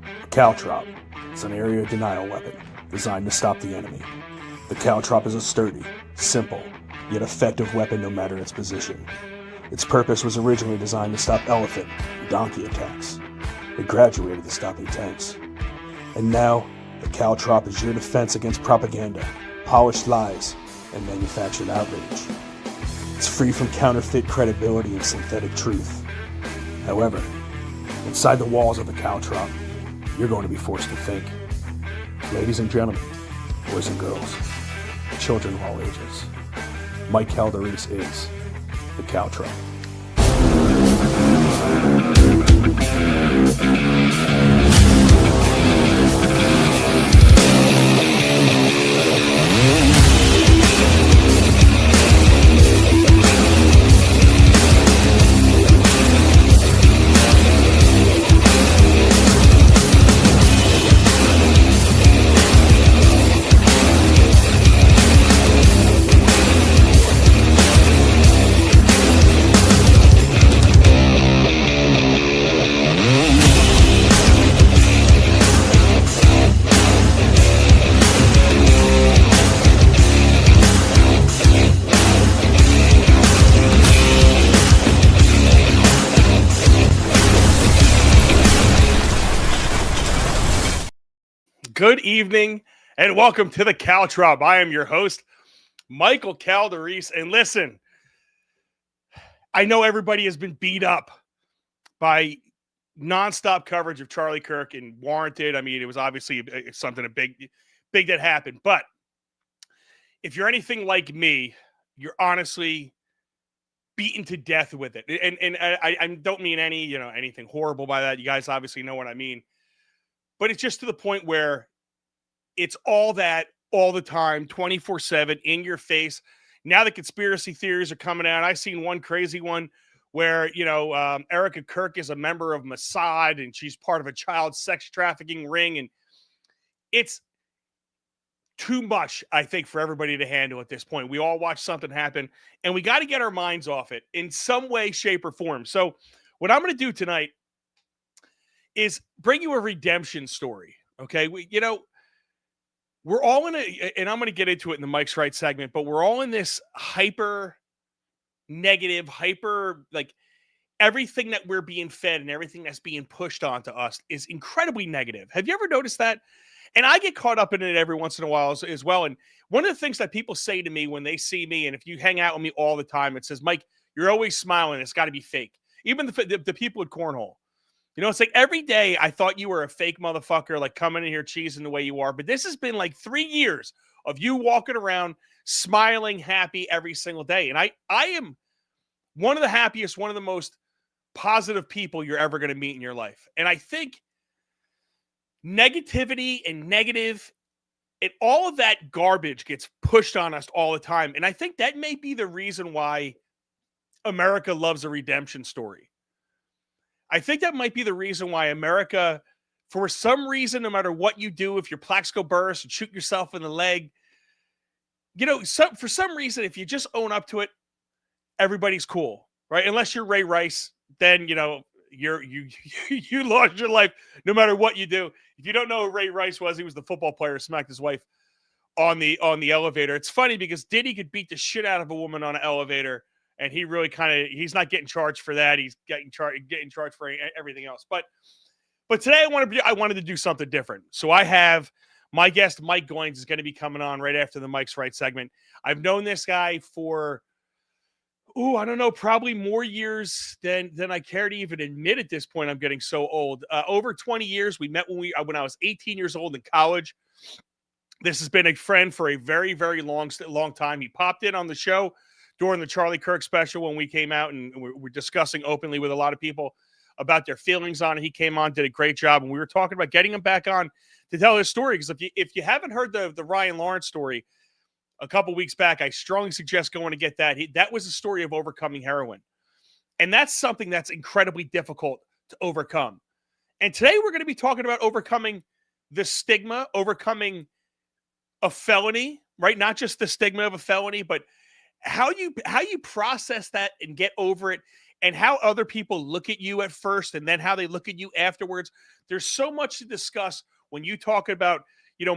A caltrop is an area denial weapon designed to stop the enemy. The caltrop is a sturdy, simple, yet effective weapon no matter its position. Its purpose was originally designed to stop elephant and donkey attacks. It graduated to stopping tanks. And now, the caltrop is your defense against propaganda, polished lies, and manufactured outrage. It's free from counterfeit credibility and synthetic truth. However, inside the walls of the caltrop, you're going to be forced to think. Ladies and gentlemen, boys and girls, children of all ages, Mike Goins is the caltrop. Good evening and welcome to the Caltrop. I am your host, Michael Goins. And listen, I know everybody has been beat up by nonstop coverage of Charlie Kirk and warranted. I mean, it was obviously something big that happened. But if you're anything like me, you're honestly beaten to death with it. And I don't mean anything horrible by that. You guys obviously know what I mean. But it's just to the point where it's all that all the time, 24/7, in your face. Now the conspiracy theories are coming out. I've seen one crazy one where, Erica Kirk is a member of Mossad and she's part of a child sex trafficking ring. And it's too much, I think, for everybody to handle at this point. We all watch something happen and we got to get our minds off it in some way, shape, or form. So what I'm going to do tonight is bring you a redemption story. Okay. We're all in and I'm going to get into it in the Mike's Right segment, but we're all in this hyper negative, like everything that we're being fed and everything that's being pushed onto us is incredibly negative. Have you ever noticed that? And I get caught up in it every once in a while as well. And one of the things that people say to me when they see me, and if you hang out with me all the time, it says, Mike, you're always smiling. It's got to be fake. Even the people at Cornhole. It's like every day I thought you were a fake motherfucker, like coming in here cheesing the way you are. But this has been like 3 years of you walking around smiling, happy every single day. And I am one of the happiest, one of the most positive people you're ever going to meet in your life. And I think negativity and negative and all of that garbage gets pushed on us all the time. And I think that may be the reason why America loves a redemption story. I think that might be the reason why America, for some reason, no matter what you do, if your Plaxico bursts and shoot yourself in the leg, for some reason, if you just own up to it, everybody's cool, right? Unless you're Ray Rice, then you lost your life no matter what you do. If you don't know who Ray Rice was, he was the football player who smacked his wife on the elevator. It's funny because Diddy could beat the shit out of a woman on an elevator. And he really he's not getting charged for that. He's getting charged for everything else. But today I wanted to do something different. So I have my guest, Mike Goins, is going to be coming on right after the Mike's Right segment. I've known this guy for, I don't know, probably more years than I care to even admit at this point. I'm getting so old. Over 20 years. We met when I was 18 years old in college. This has been a friend for a very, very long time. He popped in on the show during the Charlie Kirk special when we came out and we're discussing openly with a lot of people about their feelings on it. He came on, did a great job, and we were talking about getting him back on to tell his story. Because if you haven't heard the Ryan Lawrence story a couple weeks back, I strongly suggest going to get that. That was a story of overcoming heroin. And that's something that's incredibly difficult to overcome. And today we're going to be talking about overcoming the stigma, overcoming a felony, right? Not just the stigma of a felony, but how you process that and get over it and how other people look at you at first and then how they look at you afterwards. There's so much to discuss when you talk about,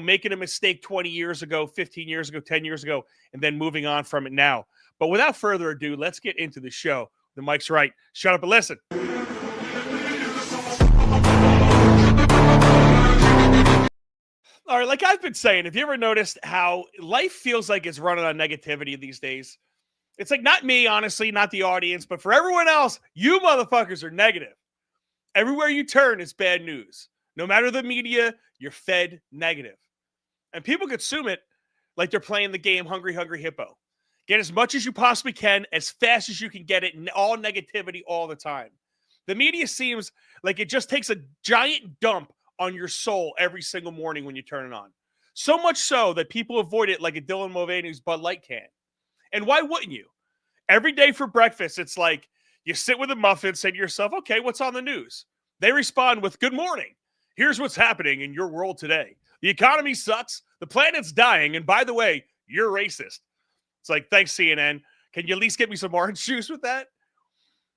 making a mistake 20 years ago, 15 years ago, 10 years ago, and then moving on from it now. But without further ado, let's get into the show. The mic's right. Shut up and listen. All right, like I've been saying, have you ever noticed how life feels like it's running on negativity these days? It's like not me, honestly, not the audience, but for everyone else, you motherfuckers are negative. Everywhere you turn, it's bad news. No matter the media, you're fed negative. And people consume it like they're playing the game Hungry Hungry Hippo. Get as much as you possibly can, as fast as you can get it, and all negativity all the time. The media seems like it just takes a giant dump on your soul every single morning when you turn it on. So much so that people avoid it like a Dylan Mulvaney's Bud Light can. And why wouldn't you? Every day for breakfast, it's like you sit with a muffin, say to yourself, okay, what's on the news? They respond with, good morning. Here's what's happening in your world today. The economy sucks. The planet's dying. And by the way, you're racist. It's like, thanks, CNN. Can you at least get me some orange juice with that?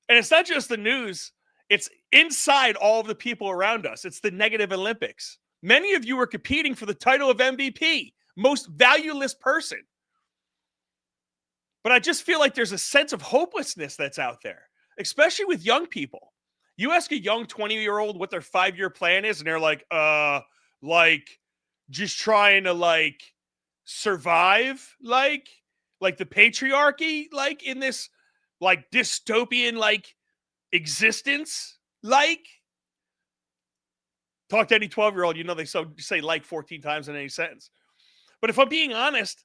And it's not just the news. It's inside all of the people around us. It's the negative Olympics. Many of you are competing for the title of MVP, most valueless person. But I just feel like there's a sense of hopelessness that's out there, especially with young people. You ask a young 20-year-old what their 5-year plan is, and they're like just trying to survive, like the patriarchy, in this dystopian existence. Talk to any 12-year-old, they say 14 times in any sentence. But if I'm being honest,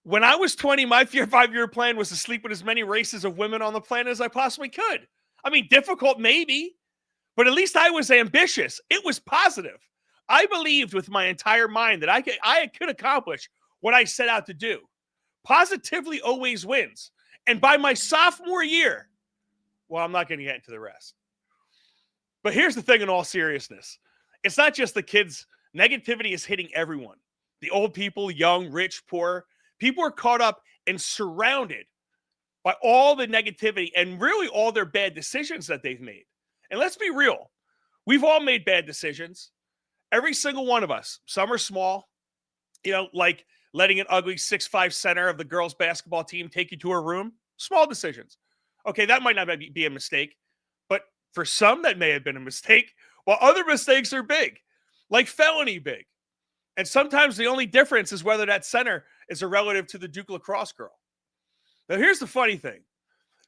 when I was 20, my 5-year plan was to sleep with as many races of women on the planet as I possibly could. I mean, difficult maybe, but at least I was ambitious. It was positive. I believed with my entire mind that I could accomplish what I set out to do. Positively always wins. And by my sophomore year, well, I'm not going to get into the rest. But here's the thing in all seriousness. It's not just the kids. Negativity is hitting everyone. The old people, young, rich, poor. People are caught up and surrounded by all the negativity and really all their bad decisions that they've made. And let's be real. We've all made bad decisions. Every single one of us. Some are small, like letting an ugly 6'5" center of the girls' basketball team take you to her room. Small decisions. Okay, that might not be a mistake, but for some, that may have been a mistake, while other mistakes are big, like felony big. And sometimes the only difference is whether that center is a relative to the Duke lacrosse girl. Now, here's the funny thing.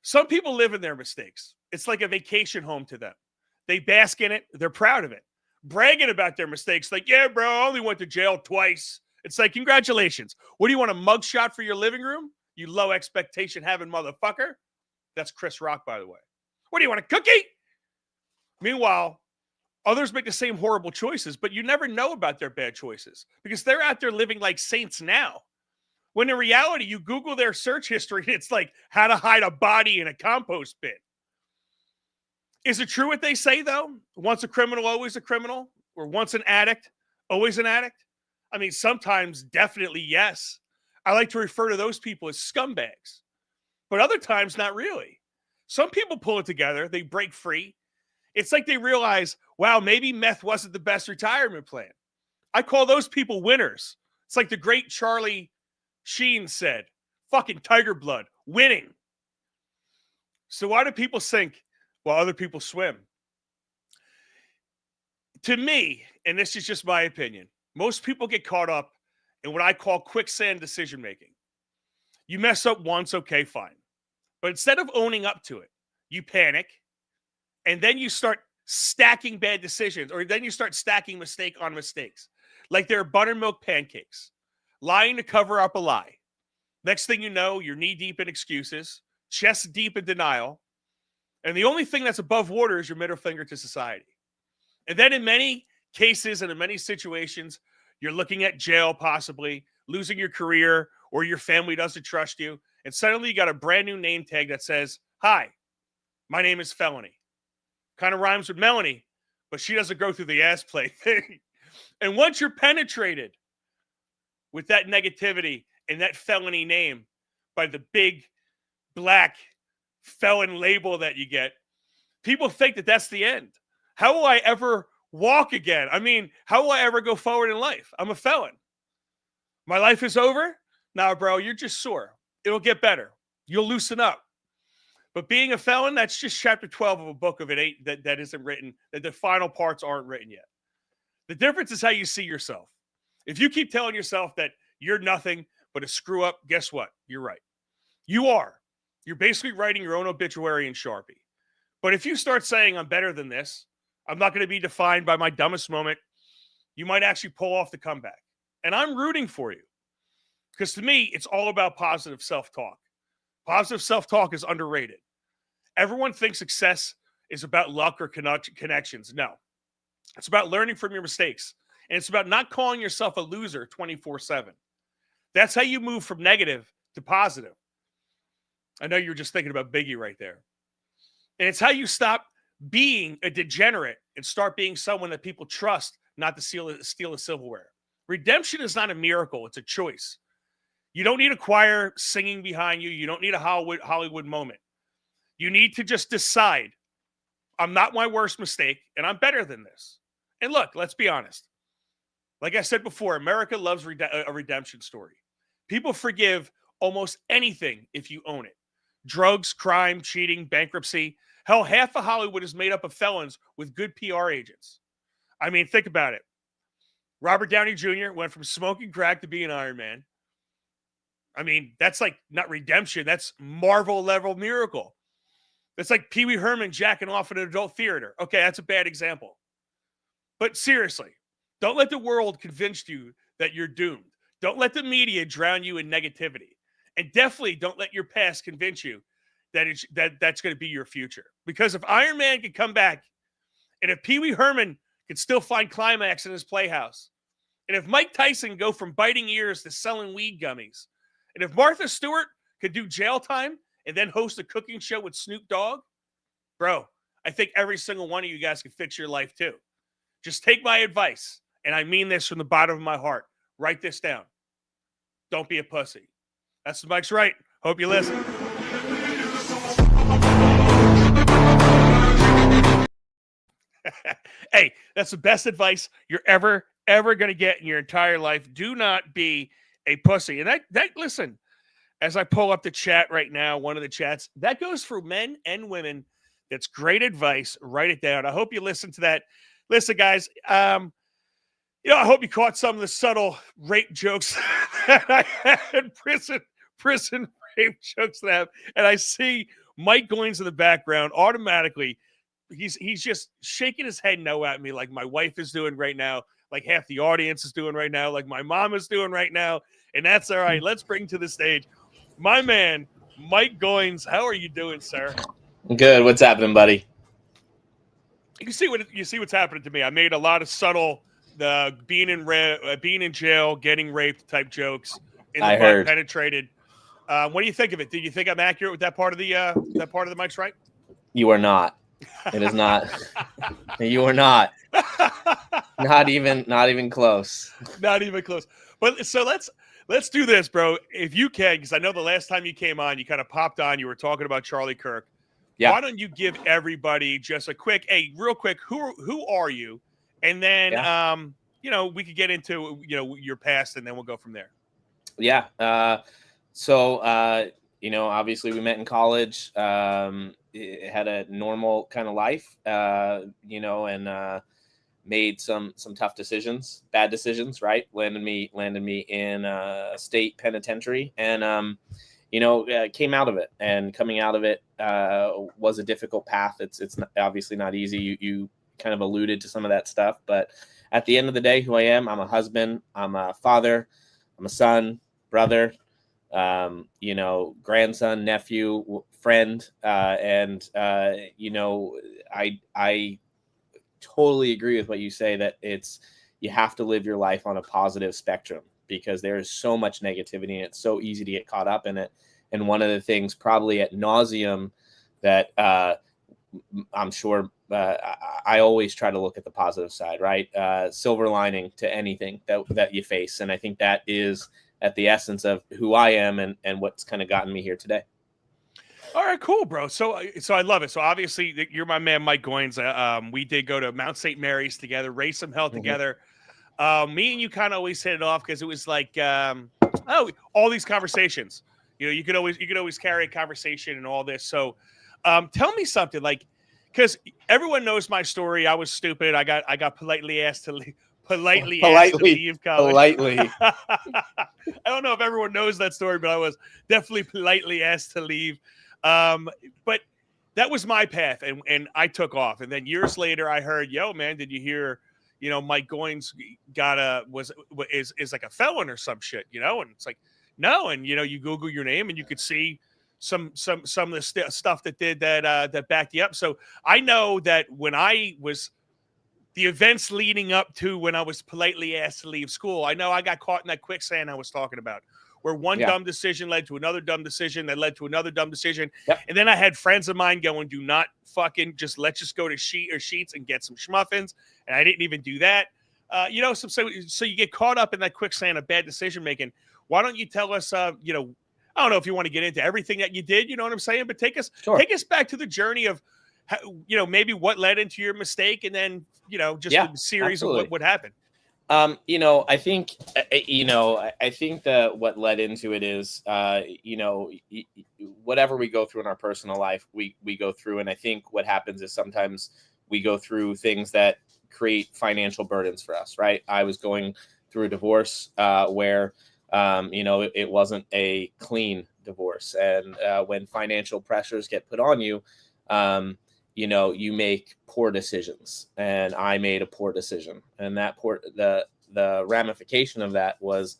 Some people live in their mistakes. It's like a vacation home to them. They bask in it. They're proud of it. Bragging about their mistakes. Like, yeah, bro, I only went to jail twice. It's like, congratulations. What do you want, a mugshot for your living room? You low expectation having motherfucker. That's Chris Rock, by the way. What do you want, a cookie? Meanwhile, others make the same horrible choices, but you never know about their bad choices because they're out there living like saints now. When in reality, you Google their search history, it's like how to hide a body in a compost bin. Is it true what they say, though? Once a criminal, always a criminal? Or once an addict, always an addict? I mean, sometimes definitely yes. I like to refer to those people as scumbags. But other times, not really. Some people pull it together. They break free. It's like they realize, wow, maybe meth wasn't the best retirement plan. I call those people winners. It's like the great Charlie Sheen said, fucking tiger blood, winning. So why do people sink while other people swim? To me, and this is just my opinion, most people get caught up in what I call quicksand decision making. You mess up once, okay, fine. But instead of owning up to it, you panic, and then you start stacking bad decisions, or then you start stacking mistake on mistakes. Like they're buttermilk pancakes, lying to cover up a lie. Next thing you know, you're knee-deep in excuses, chest-deep in denial, and the only thing that's above water is your middle finger to society. And then in many cases and in many situations, you're looking at jail possibly, losing your career, or your family doesn't trust you, and suddenly you got a brand new name tag that says, hi, my name is Felony. Kind of rhymes with Melanie, but she doesn't go through the ass play thing. And once you're penetrated with that negativity and that felony name by the big black felon label that you get, people think that that's the end. How will I ever walk again? I mean, how will I ever go forward in life? I'm a felon. My life is over? Nah, bro, you're just sore. It'll get better. You'll loosen up. But being a felon, that's just chapter 12 of a book of it ain't that isn't written, that the final parts aren't written yet. The difference is how you see yourself. If you keep telling yourself that you're nothing but a screw up, guess what? You're right. You are. You're basically writing your own obituary in Sharpie. But if you start saying I'm better than this, I'm not going to be defined by my dumbest moment, you might actually pull off the comeback. And I'm rooting for you. Because to me, it's all about positive self-talk. Positive self-talk is underrated. Everyone thinks success is about luck or connections. No. It's about learning from your mistakes. And it's about not calling yourself a loser 24/7. That's how you move from negative to positive. I know you were just thinking about Biggie right there. And it's how you stop being a degenerate and start being someone that people trust not to steal the silverware. Redemption is not a miracle. It's a choice. You don't need a choir singing behind you. You don't need a Hollywood moment. You need to just decide, I'm not my worst mistake, and I'm better than this. And look, let's be honest. Like I said before, America loves a redemption story. People forgive almost anything if you own it. Drugs, crime, cheating, bankruptcy. Hell, half of Hollywood is made up of felons with good PR agents. I mean, think about it. Robert Downey Jr. went from smoking crack to being Iron Man. I mean, that's like not redemption. That's Marvel level miracle. It's like Pee Wee Herman jacking off in an adult theater. Okay, that's a bad example. But seriously, don't let the world convince you that you're doomed. Don't let the media drown you in negativity. And definitely don't let your past convince you that that's going to be your future. Because if Iron Man can come back, and if Pee Wee Herman can still find climax in his playhouse, and if Mike Tyson can go from biting ears to selling weed gummies, and if Martha Stewart could do jail time and then host a cooking show with Snoop Dogg, bro, I think every single one of you guys can fix your life too. Just take my advice, and I mean this from the bottom of my heart. Write this down. Don't be a pussy. That's the Mike's right. Hope you listen. Hey, that's the best advice you're ever going to get in your entire life. Do not be a pussy. And that listen, as I pull up the chat right now, one of the chats, that goes for men and women. That's great advice. Write it down. I hope you listen to that. Listen, guys, I hope you caught some of the subtle rape jokes that I had, prison rape jokes that I have. And I see Mike Goins in the background automatically. He's just shaking his head no at me like my wife is doing right now, like half the audience is doing right now, like my mom is doing right now. And that's all right. Let's bring to the stage my man, Mike Goins. How are you doing, sir? Good. What's happening, buddy? You see what's happening to me. I made a lot of subtle being in jail, getting raped type jokes. I heard. Penetrated. What do you think of it? Did you think I'm accurate with that part of the Mike's right? You are not. It is not. You are not. Not even close. Not even close. But so let's do this, bro. If you can, because I know the last time you came on, you kind of popped on. You were talking about Charlie Kirk. Yeah. Why don't you give everybody just a quick, real quick, who are you? And then, we could get into, your past, and then we'll go from there. Yeah. Obviously we met in college, had a normal kind of life, and made some tough decisions, bad decisions, right? Landed me in a state penitentiary, and, came out of it, and coming out of it was a difficult path. It's obviously not easy. You kind of alluded to some of that stuff, but at the end of the day, who I am, I'm a husband, I'm a father, I'm a son, brother, grandson, nephew, friend. I totally agree with what you say, that you have to live your life on a positive spectrum, because there is so much negativity and it's so easy to get caught up in it. And one of the things probably at nauseum that I'm sure I always try to look at the positive side, right? Silver lining to anything that you face. And I think that is at the essence of who I am and what's kind of gotten me here today. All right, cool, bro. So I love it. So obviously you're my man, Mike Goins. We did go to Mount St. Mary's together, raise some hell Mhm. together. Me and you kind of always hit it off because it was like, all these conversations. You could always carry a conversation and all this. So, tell me something, like, because everyone knows my story. I was stupid. I got politely asked to leave. Politely asked to Politely, leave college. politely. I don't know if everyone knows that story, but I was definitely politely asked to leave. But that was my path, and I took off. And then years later, I heard, "Yo, man, did you hear? Mike Goins is like a felon or some shit, And it's like, no. And you Google your name and you could see some of the stuff that did that backed you up. So I know that when I was the events leading up to when I was politely asked to leave school, I know I got caught in that quicksand I was talking about, where one Yeah. dumb decision led to another dumb decision that led to another dumb decision. Yep. And then I had friends of mine going, do not fucking let's just go to Sheets and get some schmuffins. And I didn't even do that. So you get caught up in that quicksand of bad decision making. Why don't you tell us, I don't know if you want to get into everything that you did, you know what I'm saying? But take us back to the journey of, maybe what led into your mistake, and then, just the series absolutely. of what happened. I think, I think that what led into it is, whatever we go through in our personal life, we go through. And I think what happens is sometimes we go through things that create financial burdens for us, right? I was going through a divorce where, it wasn't a clean divorce. And when financial pressures get put on you, you make poor decisions, and I made a poor decision. And the ramification of that was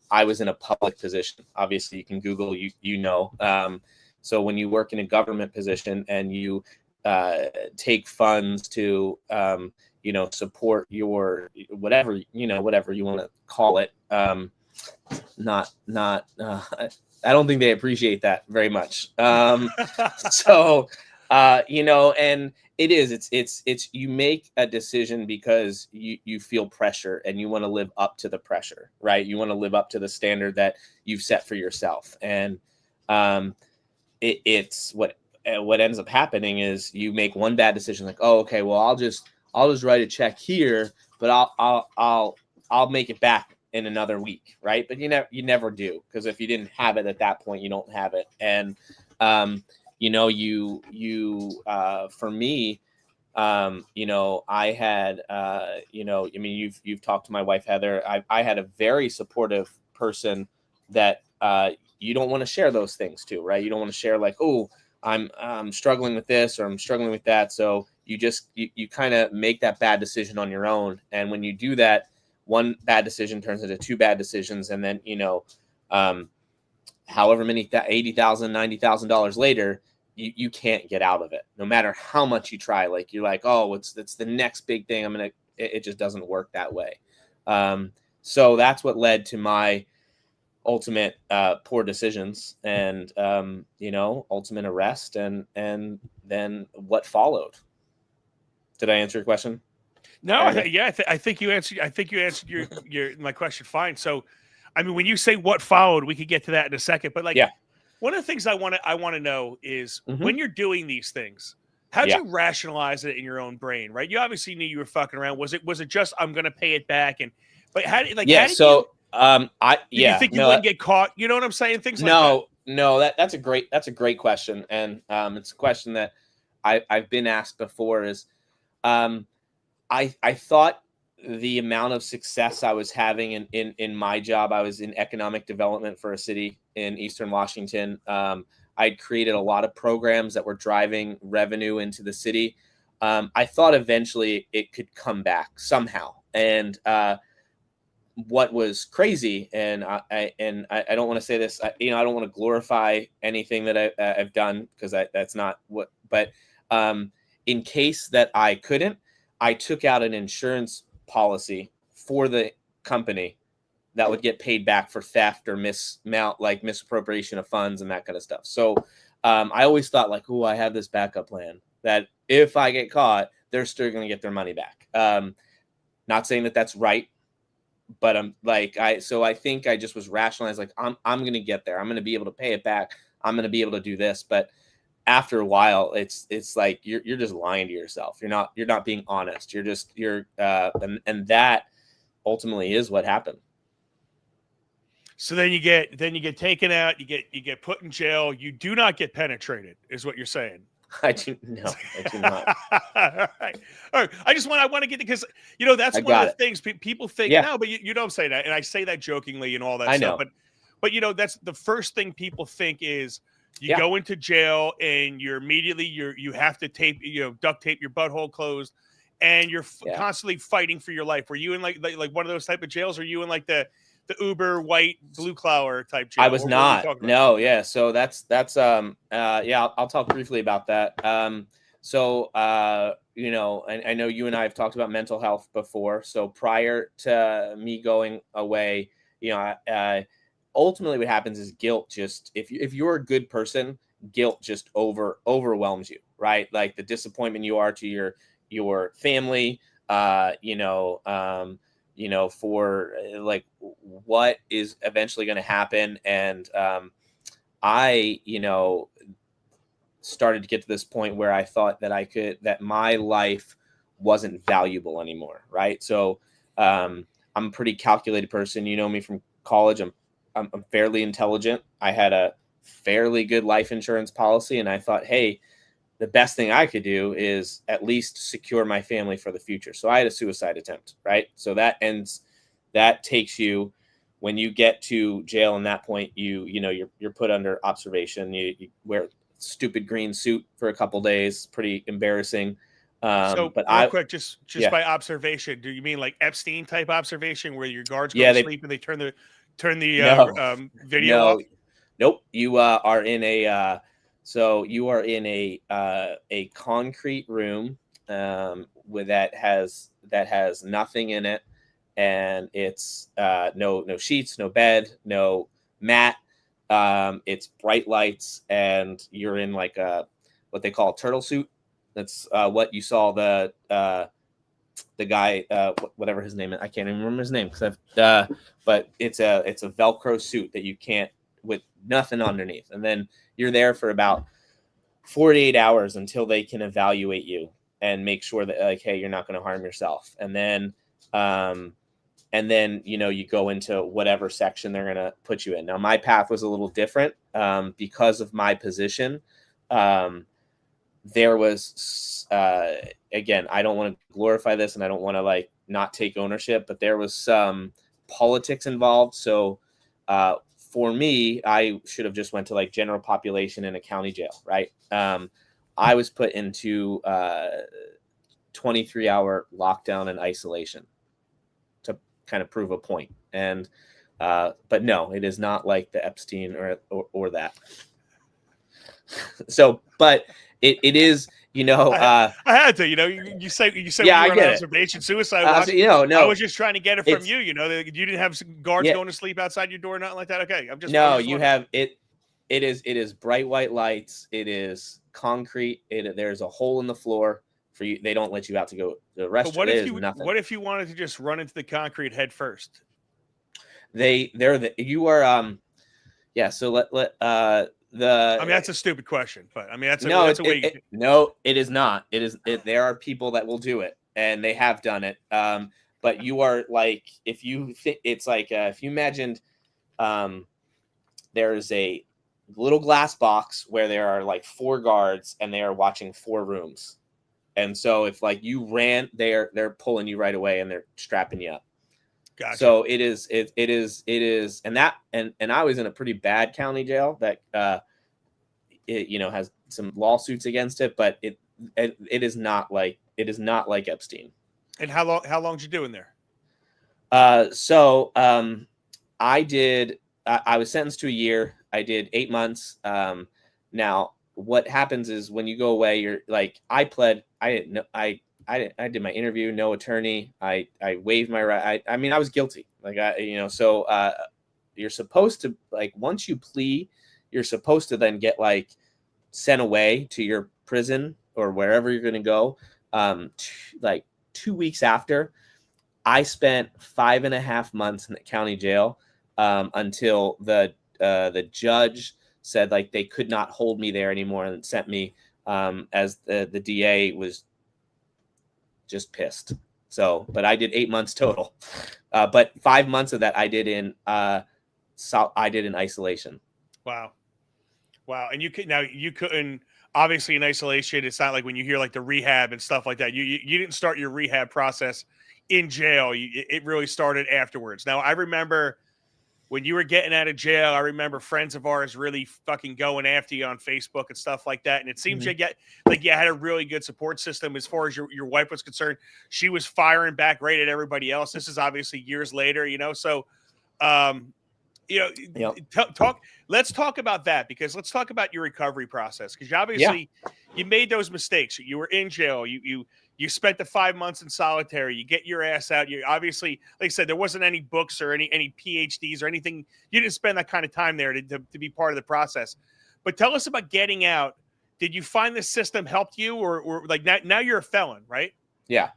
I was in a public position. Obviously you can Google, so when you work in a government position and you take funds to, support your, whatever you want to call it. I don't think they appreciate that very much. And it's you make a decision because you feel pressure and you want to live up to the pressure, right? You want to live up to the standard that you've set for yourself. And it's what ends up happening is you make one bad decision, like, oh, okay, well, I'll just write a check here, but I'll make it back in another week, right? But you never do, because if you didn't have it at that point, you don't have it. And for me, I had, you've talked to my wife, Heather. I had a very supportive person that you don't want to share those things to, right? You don't want to share like, oh, I'm struggling with this or I'm struggling with that. So you kind of make that bad decision on your own. And when you do that, one bad decision turns into two bad decisions. And then, however many $80,000, $90,000 later, you can't get out of it, no matter how much you try. Like you're like, oh, it's the next big thing. It just doesn't work that way. So that's what led to my ultimate poor decisions and ultimate arrest and then what followed. Did I answer your question? No, I think you answered. I think you answered your my question fine. So, I mean, when you say what followed, we could get to that in a second. But one of the things I want to know is when you're doing these things, how'd you rationalize it in your own brain? Right? You obviously knew you were fucking around. Was it just I'm going to pay it back? But how did you think you wouldn't get caught? You know what I'm saying? Things like that. No, that's a great question, and it's a question that I've been asked before. Is I thought the amount of success I was having in my job, I was in economic development for a city in Eastern Washington. I'd created a lot of programs that were driving revenue into the city. I thought eventually it could come back somehow. And what was crazy, and I don't want to say this, I don't want to glorify anything that I've done, because that's not what, but in case that I couldn't, I took out an insurance policy for the company that would get paid back for theft or misappropriation of funds and that kind of stuff. So I always thought like, oh, I have this backup plan that if I get caught, they're still going to get their money back. Not saying that that's right, but I think I just was rationalized, like I'm going to get there. I'm going to be able to pay it back. I'm going to be able to do this. But after a while, it's like you're just lying to yourself. You're not being honest. And that ultimately is what happened. So then you get taken out, you get put in jail. You do not get penetrated, is what you're saying. I do not. All right. I want to get, because that's one of the things people think now, but you don't say that, and I say that jokingly and all that stuff. But that's the first thing people think is you go into jail and you're immediately you have to duct tape your butthole closed, and you're constantly fighting for your life. Were you in like one of those type of jails? Or are you in like the Uber white blue collar type jail? I was not. No, yeah. So that's I'll talk briefly about that. I know you and I have talked about mental health before. So prior to me going away, ultimately what happens is guilt just, if you're a good person, guilt just overwhelms you, right? Like the disappointment you are to your family, for like what is eventually going to happen. And I started to get to this point where I thought that my life wasn't valuable anymore, right? So I'm a pretty calculated person. You know me from college. I'm fairly intelligent. I had a fairly good life insurance policy, and I thought, hey, the best thing I could do is at least secure my family for the future. So I had a suicide attempt, right? So that takes you, when you get to jail in that point, you're put under observation. You wear a stupid green suit for a couple days, pretty embarrassing. But real quick, just by observation, do you mean like Epstein type observation where your guards go to sleep and they turn the video off? Nope. You are in a a concrete room that has nothing in it, and it's no sheets, no bed, no mat. It's bright lights, and you're in like what they call a turtle suit. That's what you saw the guy, whatever his name is. I can't even remember his name but it's a Velcro suit that you can't, with nothing underneath. And then you're there for about 48 hours until they can evaluate you and make sure that, like, hey, you're not going to harm yourself. And then you go into whatever section they're going to put you in. Now, my path was a little different because of my position. There was, again, I don't want to glorify this and I don't want to like not take ownership, but there was some politics involved. So for me, I should have just went to like general population in a county jail, right? I was put into 23-hour lockdown and isolation to kind of prove a point. And but no, it is not like the Epstein or that. So, but it is, I had to, you say yeah, we were on observation, suicide watch. No, I was just trying to get it from you. You didn't have some guards going to sleep outside your door, nothing like that. Okay, have it. It is bright white lights. It is concrete. There's a hole in the floor for you. They don't let you out to go. The rest of it is nothing. What if you wanted to just run into the concrete head first? That's a stupid question, but that's a way. No, it is not. There are people that will do it, and they have done it. But you are like, if you imagined, there is a little glass box where there are like 4 guards, and they are watching 4 rooms. And so if like you ran, they're pulling you right away, and they're strapping you up. Gotcha. So it is, and I was in a pretty bad county jail that, has some lawsuits against it, but it is not like Epstein. And how long did you do in there? I was sentenced to a year. I did 8 months. Now what happens is when you go away, you're like, I pled. I did my interview, no attorney. I waived my right. I was guilty. You're supposed to, like, once you plea, you're supposed to then get like sent away to your prison or wherever you're going to go. 2 weeks after, I spent 5.5 months in the county jail until the judge said like they could not hold me there anymore and sent me as the DA was just pissed. So, but I did 8 months total. But 5 months of that I did in isolation. Wow. And you couldn't, obviously in isolation. It's not like when you hear like the rehab and stuff like that. You didn't start your rehab process in jail. It really started afterwards. Now I remember when you were getting out of jail, I remember friends of ours really fucking going after you on Facebook and stuff like that. And it seems you had a really good support system as far as your wife was concerned. She was firing back right at everybody else. This is obviously years later, So, let's talk about that, because let's talk about your recovery process. Because obviously you made those mistakes. You were in jail. You spent the 5 months in solitary. You get your ass out. You obviously, like I said, there wasn't any books or any PhDs or anything. You didn't spend that kind of time there to be part of the process. But tell us about getting out. Did you find the system helped you, or like now you're a felon, right? Yeah.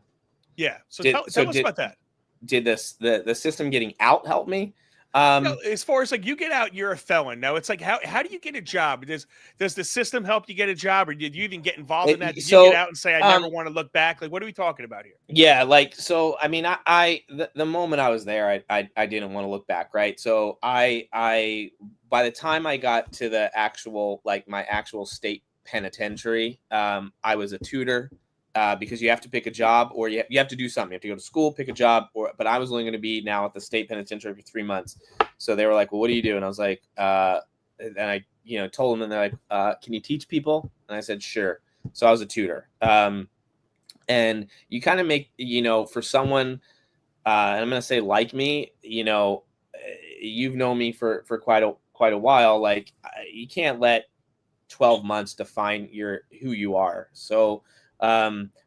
Yeah. So tell us about that. Did the system getting out help me? As far as like you get out, you're a felon. Now it's like, how do you get a job? Does the system help you get a job, or did you even get involved in that? Did you get out and say, I never want to look back? Like, what are we talking about here? Yeah, like, so, I mean, the moment I was there, I didn't want to look back. Right. So by the time I got to the actual, like my actual state penitentiary, I was a tutor. Because you have to pick a job, or you have to do something. You have to go to school, pick a job, but I was only going to be now at the state penitentiary for 3 months. So they were like, well, what do you do? And I was like, and I, told them, and they're like, can you teach people? And I said, sure. So I was a tutor. And you kind of make, for someone, and I'm going to say like me, you've known me for quite a while. Like, you can't let 12 months define who you are. So,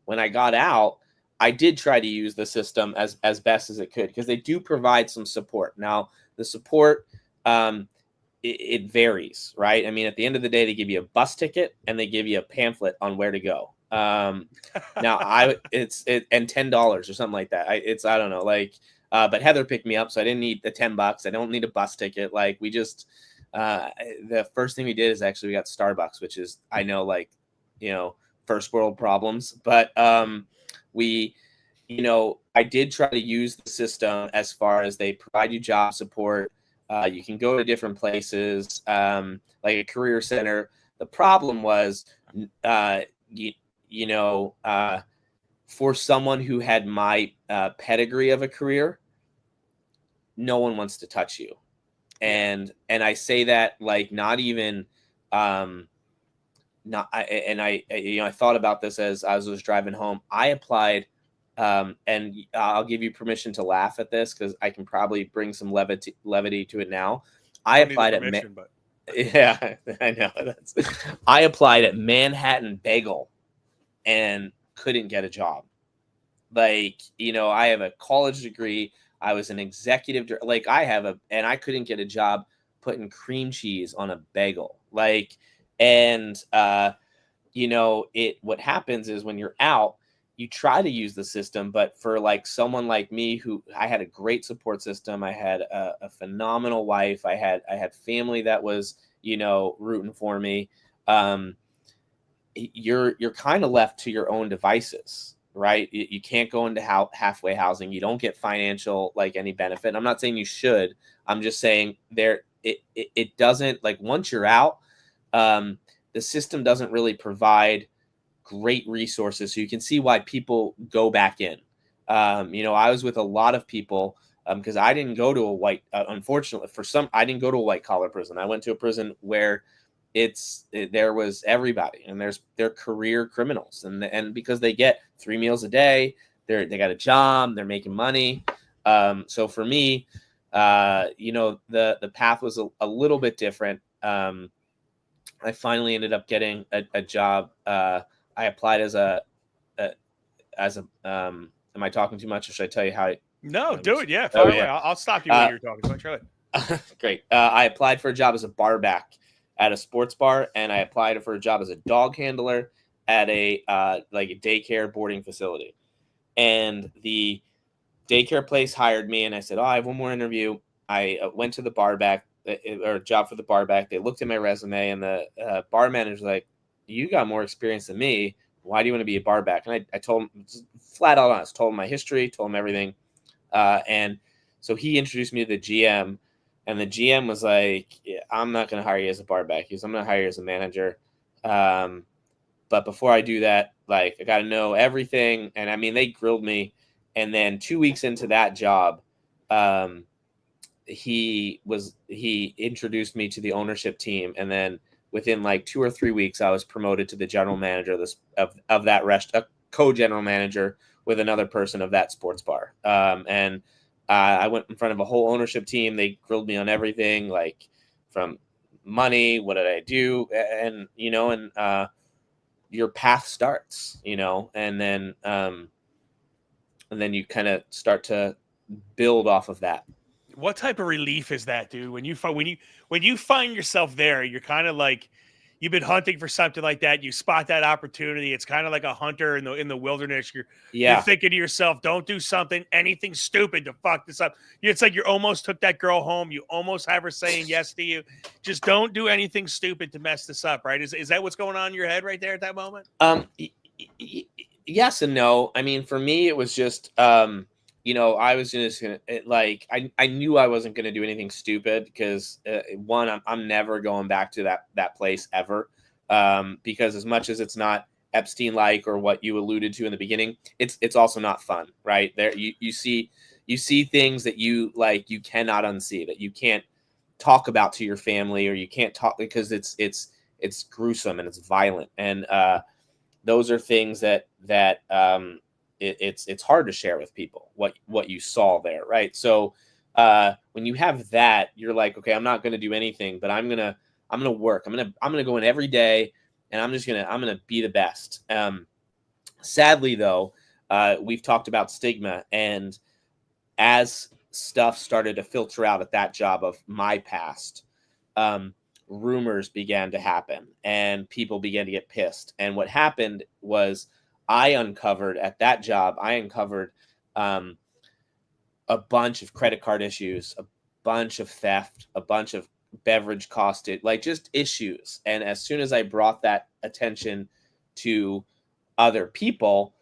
when I got out, I did try to use the system as best as it could, because they do provide some support. Now, the support, it varies, right? I mean, at the end of the day, they give you a bus ticket and they give you a pamphlet on where to go. Now it's $10 or something like that. I don't know, like, but Heather picked me up, so I didn't need the $10. I don't need a bus ticket. Like, we just, the first thing we did is actually we got Starbucks, which is, I know, like, first world problems, but I did try to use the system as far as they provide you job support. You can go to different places, like a career center. The problem was, for someone who had my pedigree of a career, no one wants to touch you. And I say that, like, not even, I thought about this as I was driving home. I applied, and I'll give you permission to laugh at this, because I can probably bring some levity to it now. I applied yeah, I know. I applied at Manhattan Bagel and couldn't get a job. Like, I have a college degree. I was an executive, like and I couldn't get a job putting cream cheese on a bagel. Like, and, what happens is when you're out, you try to use the system, but for like someone like me, who I had a great support system, I had a phenomenal wife. I had family that was, rooting for me. You're kind of left to your own devices, right? You can't go into halfway housing. You don't get financial, like, any benefit. I'm not saying you should. I'm just saying it doesn't, like, once you're out, the system doesn't really provide great resources. So you can see why people go back in. I was with a lot of people, because I didn't go to a white, unfortunately I didn't go to a white collar prison. I went to a prison where there was everybody, and they're career criminals. And because they get 3 meals a day, they got a job, they're making money. So for me, the path was a little bit different. I finally ended up getting a job. I applied as am I talking too much, or should I tell you how? No, do it. Yeah. Fire away. I'll stop you when you're talking. So try it. Great. I applied for a job as a bar back at a sports bar, and I applied for a job as a dog handler at a daycare boarding facility. And the daycare place hired me, and I said, I have one more interview. I went to the bar back. or a job for the bar back. They looked at my resume, and the bar manager's like, "You got more experience than me. Why do you want to be a bar back?" And I told him, flat out honest, told him my history, told him everything. And so he introduced me to the GM, and the GM was like, yeah, "I'm not going to hire you as a bar back. I'm going to hire you as a manager. But before I do that, like, I got to know everything." And I mean, they grilled me. And then 2 weeks into that job, he introduced me to the ownership team. And then within like 2 or 3 weeks, I was promoted to the general manager of that restaurant, a co-general manager with another person of that sports bar. And I went in front of a whole ownership team. They grilled me on everything, like from money, what did I do? And, your path starts, and then you kind of start to build off of that. What type of relief is that, dude? When you find yourself there, you're kind of like, you've been hunting for something like that. You spot that opportunity. It's kind of like a hunter in the wilderness. You're thinking to yourself, don't do anything stupid to fuck this up. It's like you almost took that girl home. You almost have her saying yes to you. Just don't do anything stupid to mess this up, right? Is that what's going on in your head right there at that moment? Yes and no. I mean, for me, it was just, I was just gonna I knew I wasn't gonna do anything stupid because one, I'm never going back to that place ever, because as much as it's not Epstein-like or what you alluded to in the beginning, it's also not fun, right? There you see things that you cannot unsee, that you can't talk about to your family, or you can't talk because it's gruesome and it's violent, and those are things that it's hard to share with people what you saw there, right? So when you have that, you're like, okay, I'm not going to do anything, but I'm gonna work. I'm gonna go in every day, and I'm gonna be the best. Sadly, though, we've talked about stigma, and as stuff started to filter out at that job of my past, rumors began to happen, and people began to get pissed. And what happened was, I uncovered at that job, a bunch of credit card issues, a bunch of theft, a bunch of beverage costed, just issues. And as soon as I brought that attention to other people,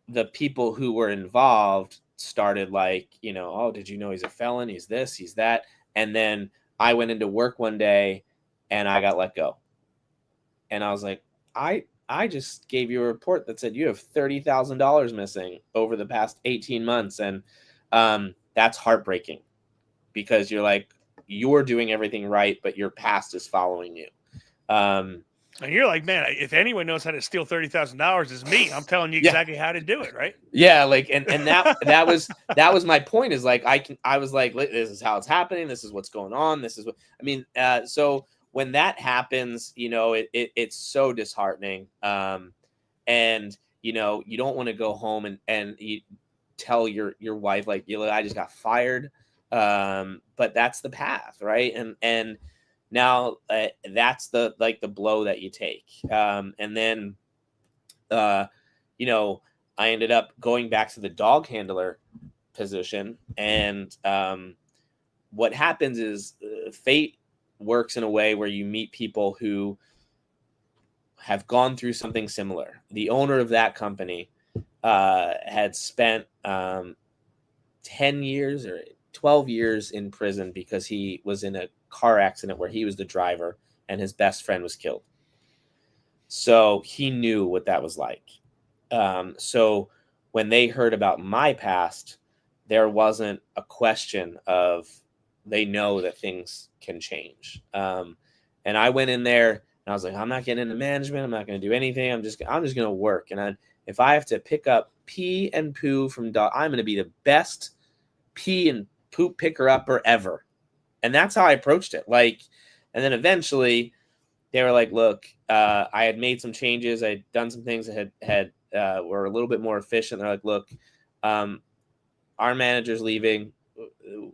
the people who were involved started oh, did you know he's a felon? He's this, he's that. And then I went into work one day and I got let go. And I was like, I just gave you a report that said you have $30,000 missing over the past 18 months. And that's heartbreaking, because you're doing everything right, but your past is following you. And you're like, man, if anyone knows how to steal $30,000, it's me. I'm telling you exactly how to do it, right? Yeah, and that was my point, is I was like, this is how it's happening. This is what's going on. This is what I mean. So when that happens, it's so disheartening. And you don't want to go home and you tell your wife, I just got fired. But that's the path, right? And now that's the blow that you take. And then I ended up going back to the dog handler position. And what happens is fate works in a way where you meet people who have gone through something similar. The owner of that company had spent 10 years or 12 years in prison because he was in a car accident where he was the driver and his best friend was killed. So he knew what that was like. So when they heard about my past, there wasn't a question of, they know that things can change. And I went in there and I was like, I'm not getting into management. I'm not going to do anything. I'm just going to work. And if I have to pick up pee and poo from dog, I'm going to be the best pee and poop picker upper ever. And that's how I approached it. And then eventually they were like, look, I had made some changes. I'd done some things that were a little bit more efficient. They're like, look, our manager's leaving.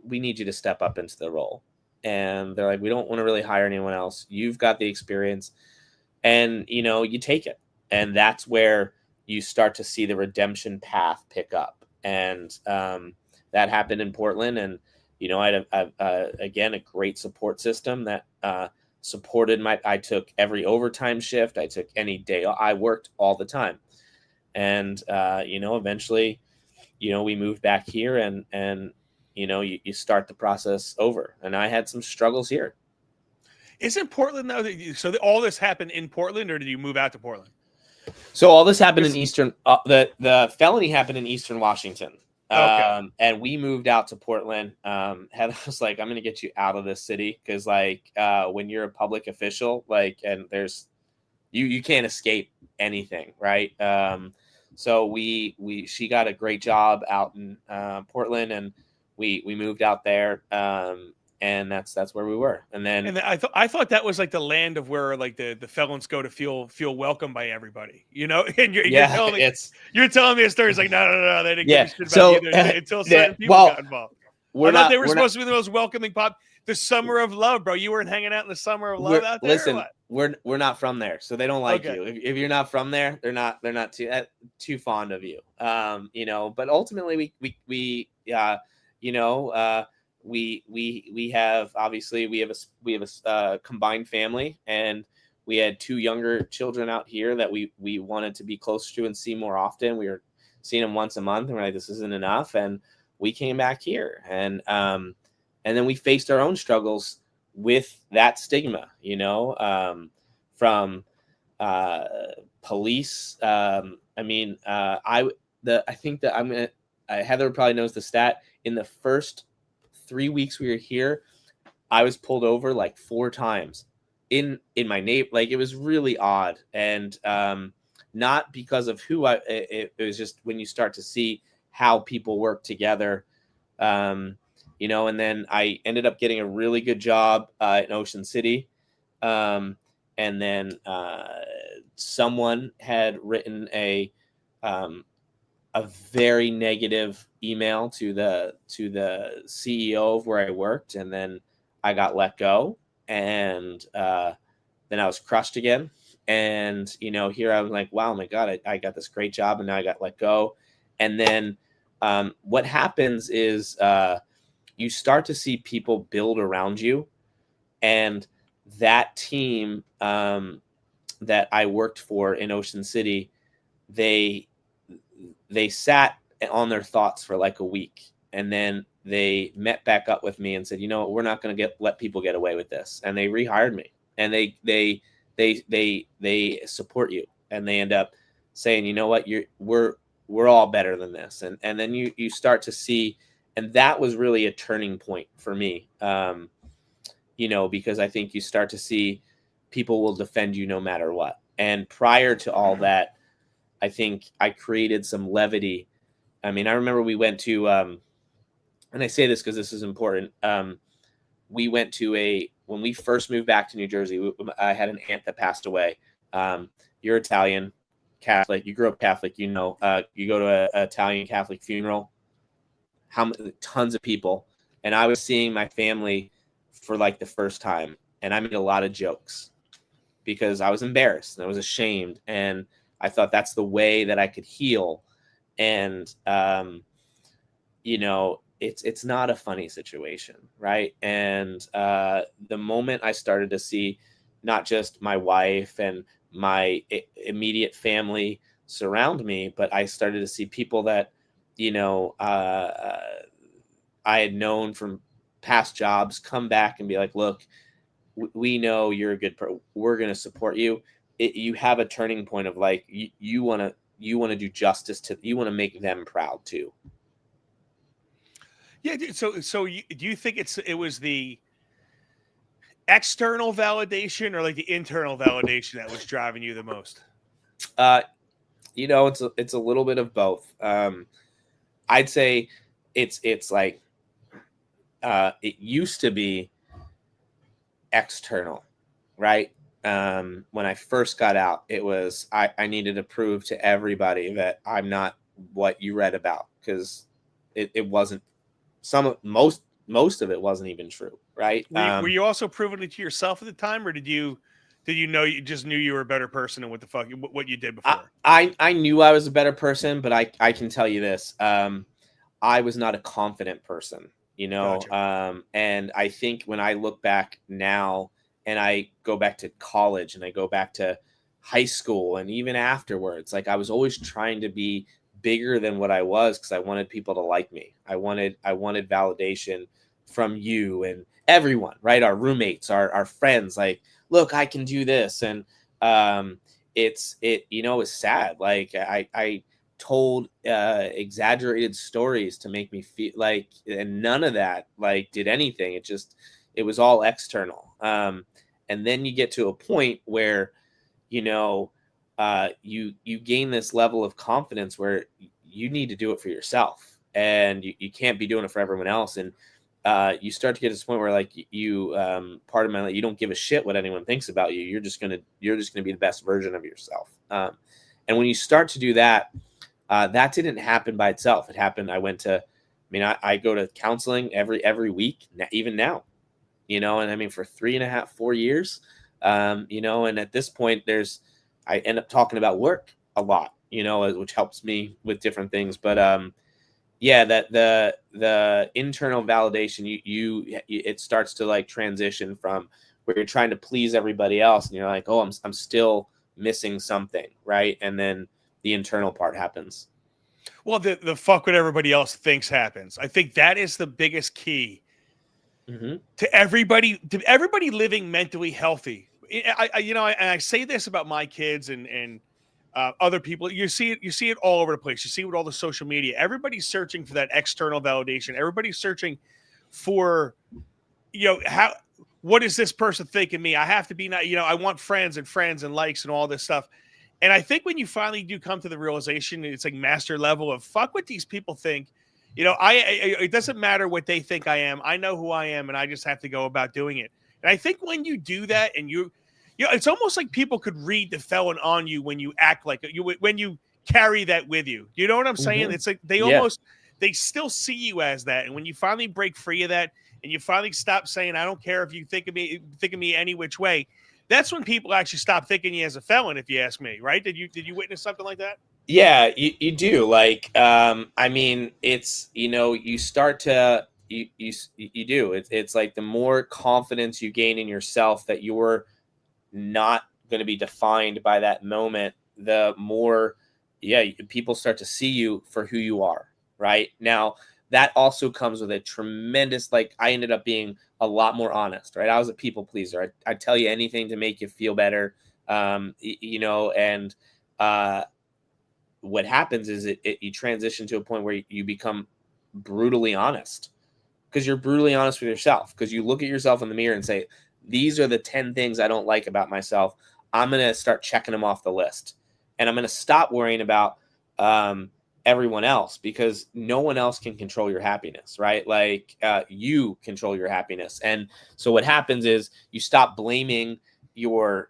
We need you to step up into the role. And they're like, we don't want to really hire anyone else. You've got the experience, and you take it. And that's where you start to see the redemption path pick up. And that happened in Portland. And You know, I had again a great support system that supported I took every overtime shift. I took any day. I worked all the time, and you know, eventually, you know, we moved back here, and you know, you start the process over. And I had some struggles here. Isn't Portland though? All this happened in Portland, or did you move out to Portland? So all this happened in Eastern. The felony happened in Eastern Washington. Okay. And we moved out to Portland. Heather was like, "I'm going to get you out of this city because, like, when you're a public official, like, and there's you can't escape anything, right?" So she got a great job out in Portland, and we moved out there. And that's where we were. And I thought that was like the land of where like the felons go to feel welcome by everybody, you know. And you're telling me a story. It's like no, they didn't give a shit about you until certain people got involved. I thought they were supposed to be the most welcoming pop. The summer of love, bro. You weren't hanging out in the summer of love out there. Listen, we're not from there, so they don't like you. If you're not from there, they're not too fond of you. You know, but ultimately we you know, we have obviously we have a combined family, and we had 2 younger children out here that we wanted to be closer to and see more often. We were seeing them once a month, and we're like, this isn't enough, and we came back here, and then we faced our own struggles with that stigma, you know, from police. I think that Heather probably knows the stat. In the first 3 weeks we were here, I was pulled over like 4 times in my neighbor. Like, it was really odd, and not because of who it was just when you start to see how people work together, you know. And then I ended up getting a really good job in Ocean City, and then someone had written a very negative email to the CEO of where I worked, and then I got let go, and then I was crushed again. And you know, here I was like, wow, my God, I got this great job, and now I got let go. And then what happens is you start to see people build around you, and that team that I worked for in Ocean City, they sat on their thoughts for like a week, and then they met back up with me and said, you know, we're not going to let people get away with this. And they rehired me, and they support you, and they end up saying, you know what, we're all better than this. And then you start to see, and that was really a turning point for me, you know, because I think you start to see people will defend you no matter what. And prior to all that, I think I created some levity. I mean, I remember we went to, and I say this because this is important. We went to when we first moved back to New Jersey, I had an aunt that passed away. You're Italian, Catholic. You grew up Catholic, you know, you go to an Italian Catholic funeral, tons of people. And I was seeing my family for like the first time. And I made a lot of jokes because I was embarrassed and I was ashamed. And I thought that's the way that I could heal. And, you know, it's not a funny situation, right? And the moment I started to see not just my wife and my immediate family surround me, but I started to see people that, you know, I had known from past jobs come back and be like, look, we know you're a good person. We're going to support you. You have a turning point of like, you want to do justice to, you want to make them proud too. Yeah. So do you think it was the external validation or like the internal validation that was driving you the most? You know, it's a little bit of both. I'd say it's like, it used to be external, right? When I first got out, it was, I needed to prove to everybody that I'm not what you read about, because it wasn't, most of it wasn't even true, right? Were you also proving it to yourself at the time, or did you know, you just knew you were a better person and what you did before? I knew I was a better person, but I can tell you this, I was not a confident person. you know. Gotcha. And I think when I look back now and I go back to college and I go back to high school and even afterwards, like I was always trying to be bigger than what I was because I wanted people to like me. I wanted validation from you and everyone, right? Our roommates, our friends, like, look, I can do this. And it's sad. Like I told exaggerated stories to make me feel like, and none of that like did anything. It was all external. And then you get to a point where you gain this level of confidence where you need to do it for yourself, and you can't be doing it for everyone else. And you start to get to this point where like part of my life, you don't give a shit what anyone thinks about you. You're just gonna be the best version of yourself. And when you start to do that, that didn't happen by itself. It happened. I go to counseling every week, even now, and I mean, for 3.5, 4 years, and at this point I end up talking about work a lot, which helps me with different things. But that the internal validation, it starts to like transition from where you're trying to please everybody else, and you're like, oh, I'm still missing something, right? And then the internal part happens. Well, the fuck what everybody else thinks happens. I think that is the biggest key to everybody living mentally healthy. I say this about my kids and other people. You see it all over the place. You see it with all the social media. Everybody's searching for that external validation. Everybody's searching for, what does this person think of me? I have to be not, I want friends and likes and all this stuff. And I think when you finally do come to the realization, it's like master level of fuck what these people think. It doesn't matter what they think I am. I know who I am, and I just have to go about doing it. And I think when you do that, and it's almost like people could read the felon on you when you act like when you carry that with you. You know what I'm saying? It's like they still see you as that. And when you finally break free of that, and you finally stop saying, I don't care if you think of me any which way, that's when people actually stop thinking you as a felon, if you ask me, right? Did you witness something like that? Yeah, you do. Like, I mean, it's, you start to, you do. It's like the more confidence you gain in yourself that you're not going to be defined by that moment, the more, people start to see you for who you are. Right now, that also comes with a tremendous, like, I ended up being a lot more honest, right? I was a people pleaser. I'd tell you anything to make you feel better. And what happens is you transition to a point where you become brutally honest, because you're brutally honest with yourself, because you look at yourself in the mirror and say, these are the 10 things I don't like about myself. I'm going to start checking them off the list, and I'm going to stop worrying about everyone else, because no one else can control your happiness, right? Like you control your happiness. And so what happens is you stop blaming your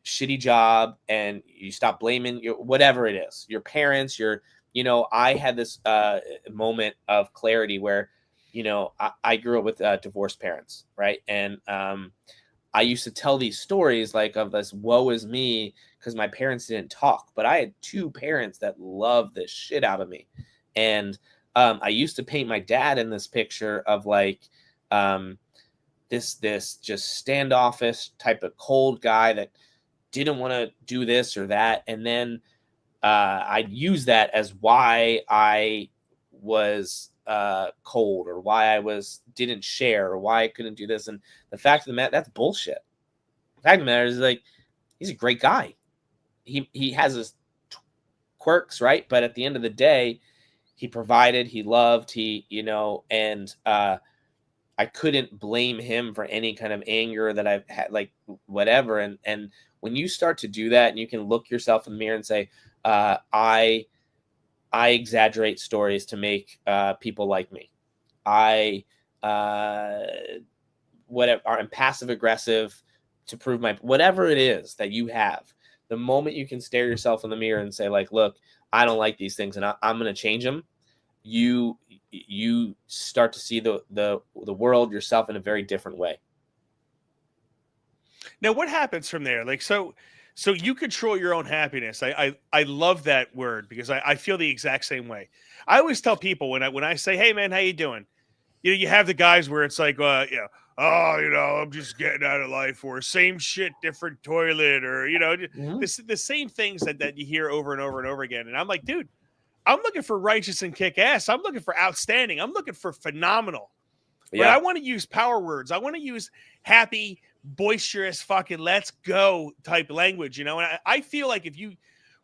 shitty job, and you stop blaming your whatever it is, your parents, I had this moment of clarity where I grew up with divorced parents, right? And I used to tell these stories like of this woe is me because my parents didn't talk, but I had 2 parents that loved the shit out of me. And I used to paint my dad in this picture of like this just standoffish type of cold guy that didn't want to do this or that. And then I'd use that as why I was cold, or why I didn't share, or why I couldn't do this. And the fact of the matter, that's bullshit. The fact of the matter is, like, he's a great guy. He has his quirks, right? But at the end of the day, he provided, he loved, and I couldn't blame him for any kind of anger that I've had, like whatever. And when you start to do that, and you can look yourself in the mirror and say, I exaggerate stories to make people like me. I'm passive aggressive to prove whatever it is that you have. The moment you can stare yourself in the mirror and say, like, look, I don't like these things, and I'm going to change them. You start to see the world, yourself, in a very different way. Now, what happens from there? Like, so you control your own happiness. I love that word, because I feel the exact same way. I always tell people when I say, hey man, how you doing? you have the guys where it's like, oh, I'm just getting out of life, or same shit, different toilet, or, the same things that you hear over and over and over again. And I'm like, dude, I'm looking for righteous and kick ass. I'm looking for outstanding. I'm looking for phenomenal. But I want to use power words. I want to use happy, boisterous, fucking let's go type language, And I feel like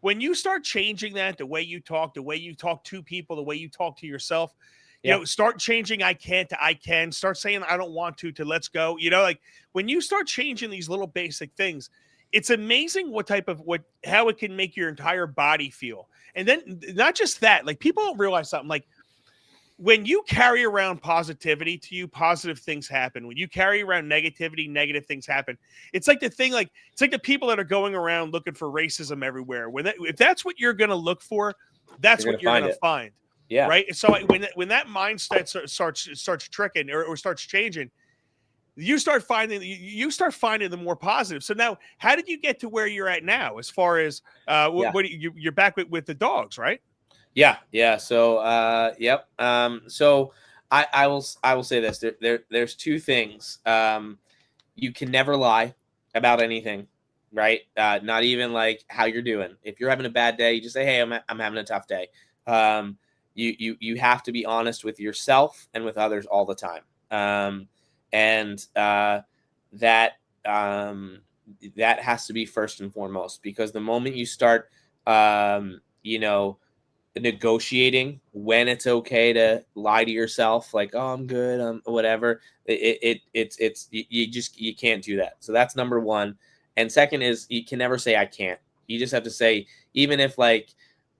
when you start changing that, the way you talk to people, the way you talk to yourself, start changing I can't to I can, start saying I don't want to let's go. Like when you start changing these little basic things, it's amazing how it can make your entire body feel. And then not just that, like people don't realize something, like when you carry around positivity to you, positive things happen. When you carry around negativity, negative things happen. It's like it's like the people that are going around looking for racism everywhere. If that's what you're going to look for, that's what you're going to find. Yeah. Right. So when that mindset starts tricking or starts changing, you start finding the more positive. So now, how did you get to where you're at now? As far as you're back with the dogs, right? Yeah. So, yep. So I will say this. There's two things. You can never lie about anything, right? Not even like how you're doing. If you're having a bad day, you just say, "Hey, I'm having a tough day." You have to be honest with yourself and with others all the time. That has to be first and foremost, because the moment you start, negotiating when it's okay to lie to yourself, like, oh, I'm good, whatever, you can't do that. So that's number one. And second is, you can never say I can't. You just have to say, even if like,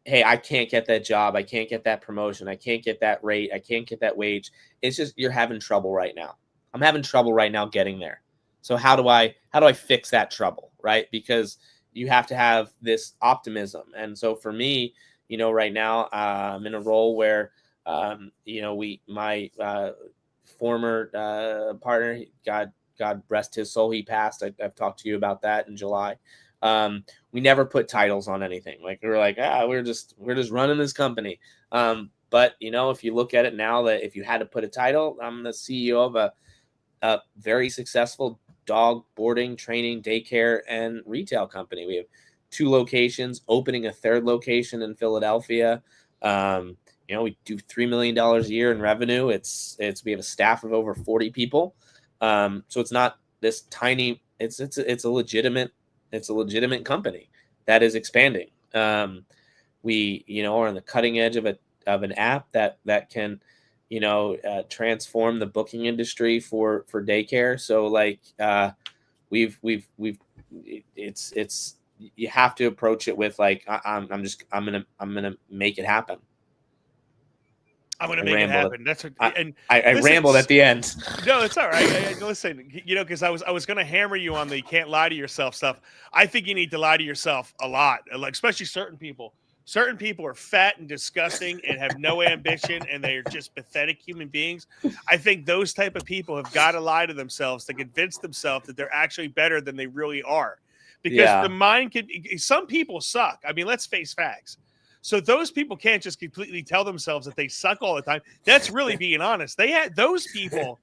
hey, I can't get that job, I can't get that promotion, I can't get that rate, I can't get that wage, it's just you're having trouble right now. I'm having trouble right now getting there. So how do I fix that trouble, right? Because you have to have this optimism. And so for me, right now, I'm in a role where, my former partner, God rest his soul, he passed. I've talked to you about that in July. We never put titles on anything. Like we were like, we're just running this company. But if you look at it now, that if you had to put a title, I'm the CEO of a very successful dog boarding, training, daycare, and retail company. We have 2 locations, opening a 3rd location in Philadelphia. We do $3 million a year in revenue. We have a staff of over 40 people. So it's not this tiny. It's a legitimate company that is expanding. We are on the cutting edge of an app that can transform the booking industry for daycare. So like it's you have to approach it with like, I'm gonna make it happen. I'm going to make it happen. That's what, and I rambled at the end. No, it's all right. Listen, because I was going to hammer you on the you can't lie to yourself stuff. I think you need to lie to yourself a lot, like especially certain people. Certain people are fat and disgusting and have no ambition, and they're just pathetic human beings. I think those type of people have got to lie to themselves to convince themselves that they're actually better than they really are. Because the mind some people suck. I mean, let's face facts. So those people can't just completely tell themselves that they suck all the time. That's really being honest. Those people.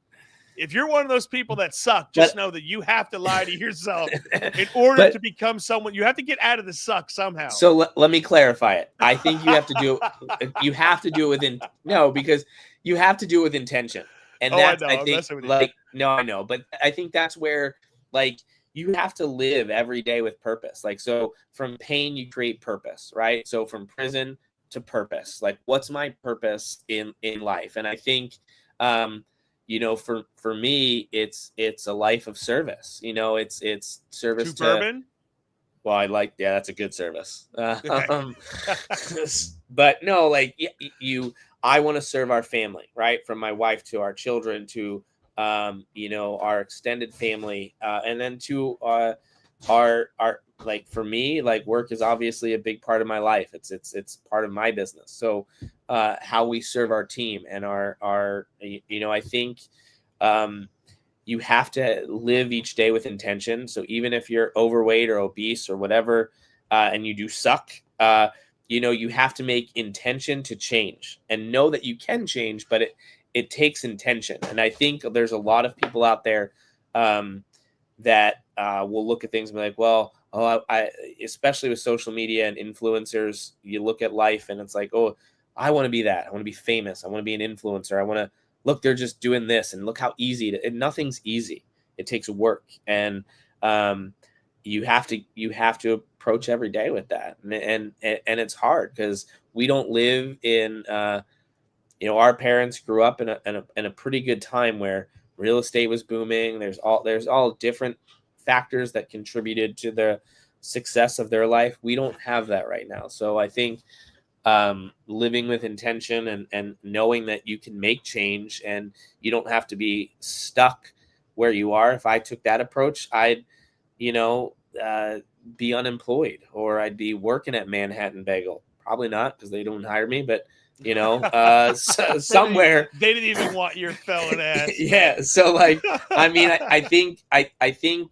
If you're one of those people that suck, just know that you have to lie to yourself in order to become someone. You have to get out of the suck somehow. So let me clarify it. I think you have to do it. You have to do it because you have to do it with intention. And that's, I think, like, no, I know, but I think that's where, like, you have to live every day with purpose. Like, so from pain, you create purpose, right? So from prison to purpose, like, what's my purpose in life? And I think, for me, it's a life of service. It's service to bourbon. Well, that's a good service. But no, like I want to serve our family, right? From my wife to our children to, our extended family, and then to our like, for me, like, work is obviously a big part of my life. It's part of my business. So how we serve our team and our I think you have to live each day with intention. So even if you're overweight or obese or whatever, and you do suck, you have to make intention to change and know that you can change, but it takes intention. And I think there's a lot of people out there that will look at things and be like, well, I especially with social media and influencers, you look at life and it's like, oh, I want to be that. I want to be famous. I want to be an influencer. I want to look, they're just doing this and look how easy nothing's easy. It takes work. And you have to approach every day with that. And it's hard because we don't live in, our parents grew up in a pretty good time where real estate was booming. There's all different factors that contributed to the success of their life. We don't have that right now. So I think living with intention and knowing that you can make change and you don't have to be stuck where you are. If I took that approach, I'd, be unemployed, or I'd be working at Manhattan Bagel. Probably not, because they don't hire me, but somewhere they didn't even want your felon ass. Yeah. So like, I mean, I think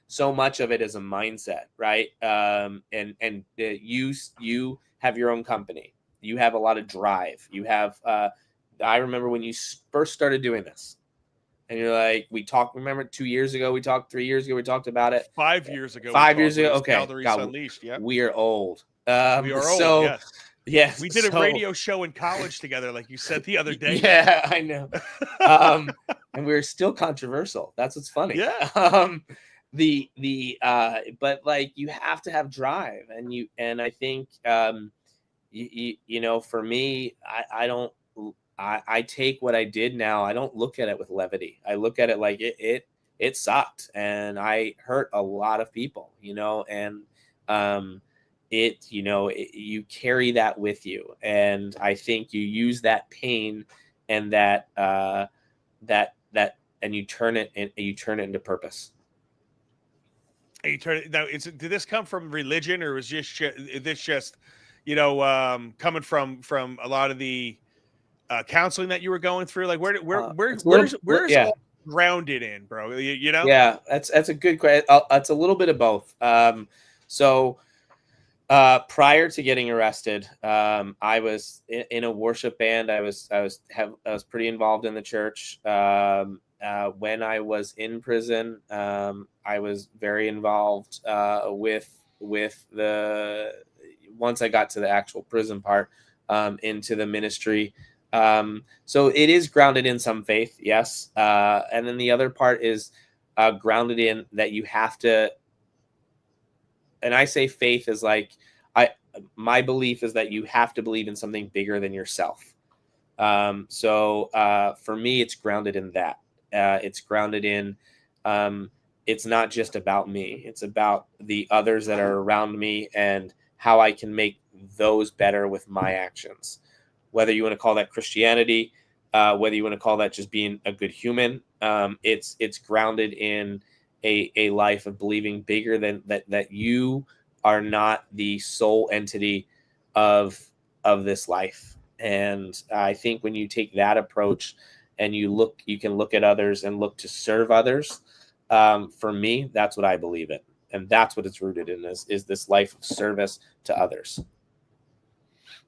so much of it is a mindset, right? And you have your own company. You have a lot of drive. You have, I remember when you first started doing this and you're like, remember 2 years ago, we talked 3 years ago, we talked about it. 5 years ago. 5 years ago. Okay. Calories Unleashed. Yeah. We are old. We are old. So, yes. Yes. We did a radio show in college together, like you said the other day. Yeah, I know. And we were still controversial. That's what's funny. Yeah. But like, you have to have drive, and I think for me, I take what I did now. I don't look at it with levity. I look at it like it sucked, and I hurt a lot of people, and you carry that with you. And I think you use that pain and that and you turn it into purpose. And you turn it now. Did this come from religion, or was this just coming from a lot of the counseling that you were going through? Like where's all grounded in, bro? Yeah, that's a good question. It's a little bit of both. Prior to getting arrested, I was in a worship band. I was pretty involved in the church. When I was in prison, I was very involved with the, once I got to the actual prison part, into the ministry. So it is grounded in some faith, yes. And then the other part is grounded in that you have to. And I say faith is like, my belief is that you have to believe in something bigger than yourself. So for me, it's grounded in that. It's grounded in, it's not just about me. It's about the others that are around me and how I can make those better with my actions. Whether you want to call that Christianity, whether you want to call that just being a good human, it's grounded in a life of believing bigger than that you are not the sole entity of this life. And I think when you take that approach and you can look at others and look to serve others, for me, that's what I believe in. And that's what it's rooted in, is this life of service to others.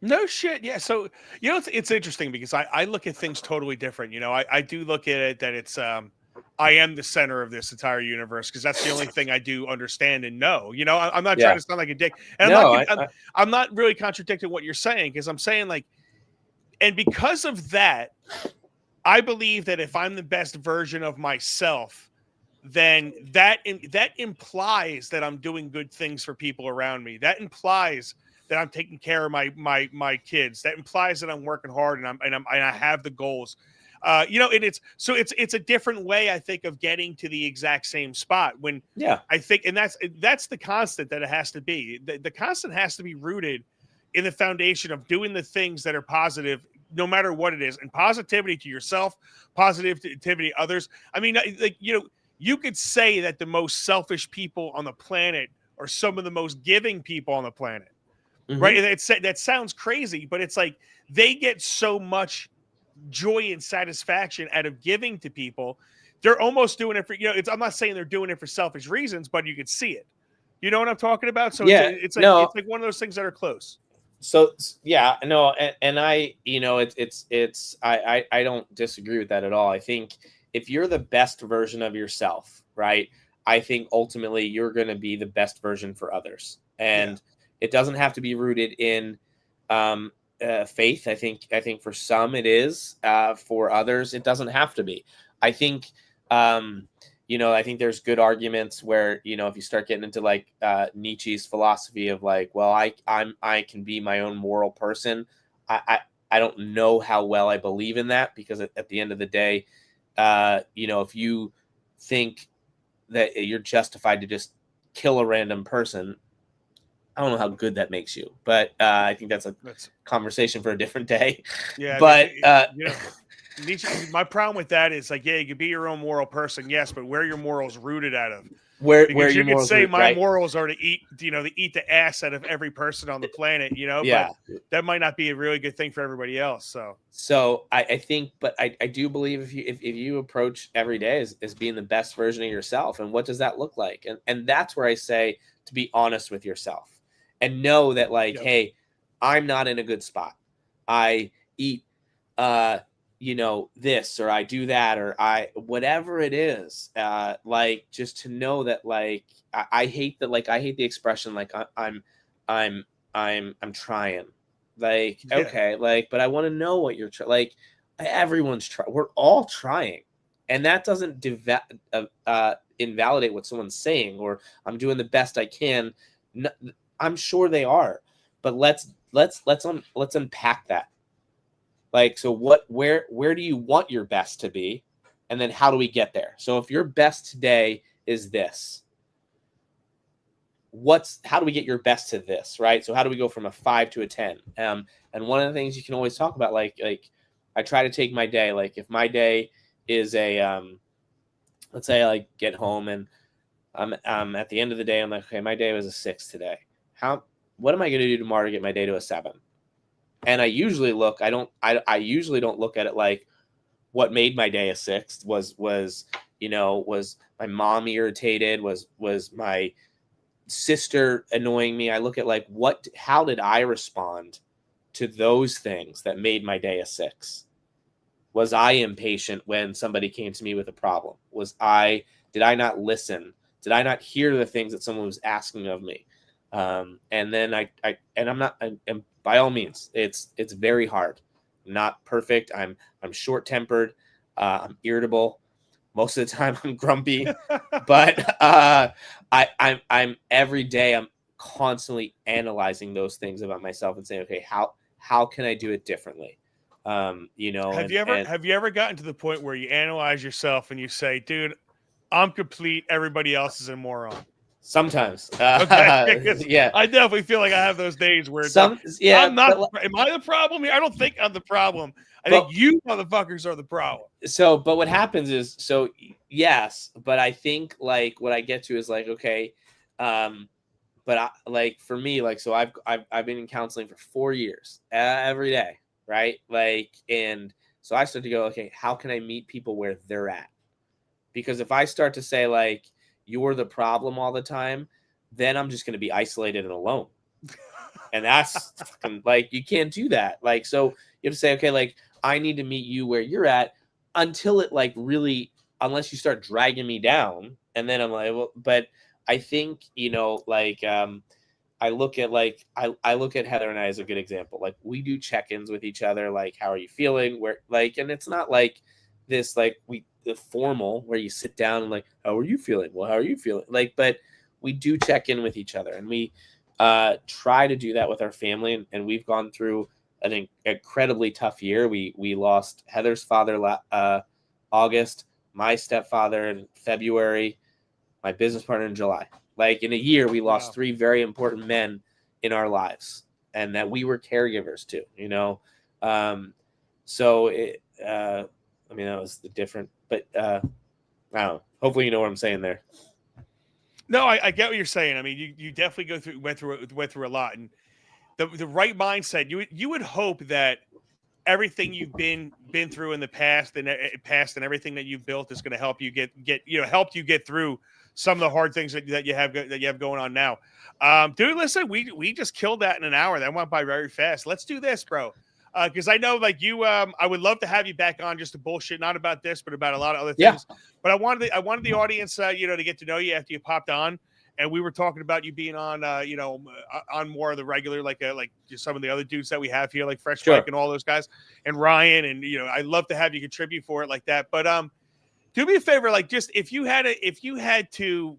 No shit. Yeah. So, it's interesting because I look at things totally different. I do look at it that it's, I am the center of this entire universe, because that's the only thing I do understand and know. I'm not trying to sound like a dick. And I'm not really contradicting what you're saying, because I'm saying like, and because of that, I believe that if I'm the best version of myself, then that implies that I'm doing good things for people around me. That implies that I'm taking care of my kids. That implies that I'm working hard and I have the goals. And it's a different way, I think, of getting to the exact same spot I think, and that's the constant that it has to be. The constant has to be rooted in the foundation of doing the things that are positive, no matter what it is, and positivity to yourself, positivity to others. I mean, like, you could say that the most selfish people on the planet are some of the most giving people on the planet. Mm-hmm. Right. And that sounds crazy, but it's like they get so much joy and satisfaction out of giving to people. They're almost doing it for, I'm not saying they're doing it for selfish reasons, but you could see it. You know what I'm talking about? So it's like one of those things that are close. So yeah, no, and I, I don't disagree with that at all. I think if you're the best version of yourself, right, I think ultimately you're going to be the best version for others, and it doesn't have to be rooted in faith. I think for some it is, for others it doesn't have to be. I think I think there's good arguments where, if you start getting into like Nietzsche's philosophy of like, well, I can be my own moral person. I don't know how well I believe in that, because at the end of the day, if you think that you're justified to just kill a random person, I don't know how good that makes you, but I think that's a conversation for a different day. Yeah, but Nietzsche, my problem with that is like, yeah, you can be your own moral person, yes, but where are your morals rooted out of? Where you could say my right? morals are to eat the ass out of every person on the planet, Yeah. but that might not be a really good thing for everybody else. So I think, but I do believe if you approach every day as being the best version of yourself, and what does that look like? And that's where I say to be honest with yourself and know that like, hey, I'm not in a good spot. I eat this, or I do that, or whatever it is, like, just to know that like, I hate the expression like I'm trying, like, okay, like, but I want to know what you're like, everyone's trying, we're all trying, and that doesn't invalidate what someone's saying, or I'm doing the best I can. No, I'm sure they are, but let's unpack that. Like, so where do you want your best to be? And then how do we get there? So if your best today is this, how do we get your best to this, right? So how do we go from a 5 to a 10? And one of the things you can always talk about, like I try to take my day, like if my day is let's say I like get home and I'm at the end of the day, I'm like, okay, my day was a 6 today. What am I going to do tomorrow to get my day to a 7? And I usually I usually don't look at it like what made my day a 6 was my mom irritated, was my sister annoying me. I look at like, how did I respond to those things that made my day a 6? Was I impatient when somebody came to me with a problem? Did I not listen? Did I not hear the things that someone was asking of me? And then I'm not, and by all means, it's very hard. I'm not perfect. I'm short-tempered. I'm irritable. Most of the time I'm grumpy, but I'm every day I'm constantly analyzing those things about myself and saying, okay, how can I do it differently? Have you ever gotten to the point where you analyze yourself and you say, dude, I'm complete, everybody else is a moron? Sometimes. Okay. Yeah. I definitely feel like I have those days where am I the problem here? I don't think I'm the problem. I think you motherfuckers are the problem. So, but what happens is, yes, but I think like what I get to is like, okay, but like for me, like, so I've been in counseling for 4 years, every day, right? Like, and so I start to go, okay, how can I meet people where they're at? Because if I start to say like, you're the problem all the time, then I'm just going to be isolated and alone. And that's like, you can't do that. Like, so you have to say, okay, like, I need to meet you where you're at, until it like really, unless you start dragging me down. And then I'm like, well, but I think, like, I look at Heather and I as a good example. Like, we do check-ins with each other. Like, how are you feeling? Where, like, and it's not like this, like the formal where you sit down and like, how are you feeling? Well, how are you feeling? Like, but we do check in with each other, and we try to do that with our family. And we've gone through an incredibly tough year. We lost Heather's father August, my stepfather in February, my business partner in July. Like, in a year, we lost 3 very important men in our lives, and that we were caregivers to, so I mean, that was the different, but I don't know. Hopefully you know what I'm saying there. No, I get what you're saying. I mean, you definitely went through a lot, and the right mindset. You would hope that everything you've been through in the past and everything that you've built is going to help you get through some of the hard things that you have going on now. Dude, listen, we just killed that in an hour. That went by very fast. Let's do this, bro. Because I know, like you, I would love to have you back on just to bullshit, not about this, but about a lot of other things. Yeah. But I wanted the audience, to get to know you after you popped on, and we were talking about you being on, on more of the regular, like just some of the other dudes that we have here, like Fresh Sure. Mike and all those guys, and Ryan, and I'd love to have you contribute for it like that. But do me a favor, like just if you had to.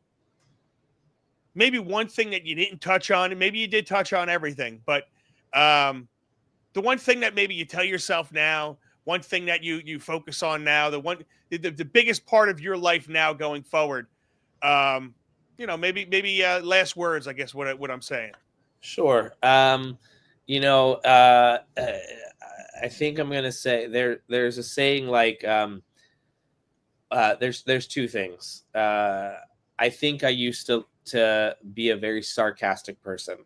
Maybe one thing that you didn't touch on, and maybe you did touch on everything, but the one thing that maybe you tell yourself now, one thing that you focus on now, the biggest part of your life now going forward, maybe last words, I guess what I'm saying. Sure. I think I'm gonna say there's a saying like there's two things. I think I used to be a very sarcastic person,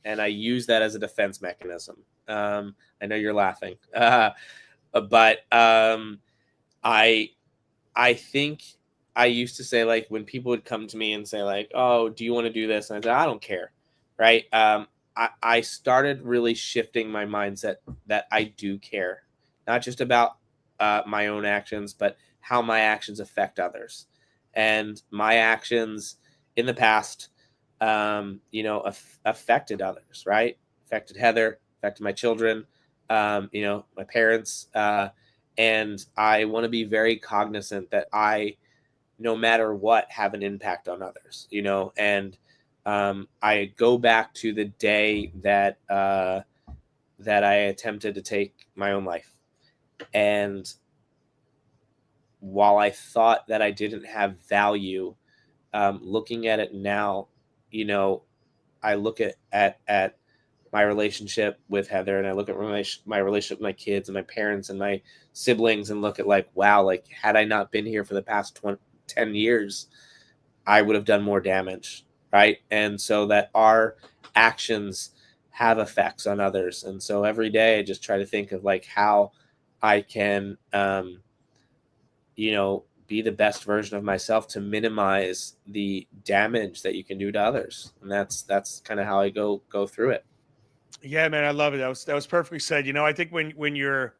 and I use that as a defense mechanism. I know you're laughing, but I think I used to say, like, when people would come to me and say like, "Oh, do you want to do this?" and I said, "I don't care." Right. I started really shifting my mindset that I do care, not just about my own actions, but how my actions affect others. And my actions in the past, affected others, right? Affected Heather, affected my children, my parents. And I want to be very cognizant that I, no matter what, have an impact on others, and I go back to the day that I attempted to take my own life. And while I thought that I didn't have value, looking at it now, I look at my relationship with Heather, and I look at my relationship with my kids and my parents and my siblings, and look at like, wow, like had I not been here for the past 10 years, I would have done more damage. Right. And so that our actions have effects on others. And so every day I just try to think of like how I can, be the best version of myself to minimize the damage that you can do to others. And that's kind of how I go through it. Yeah, man, I love it. That was perfectly said. I think when you're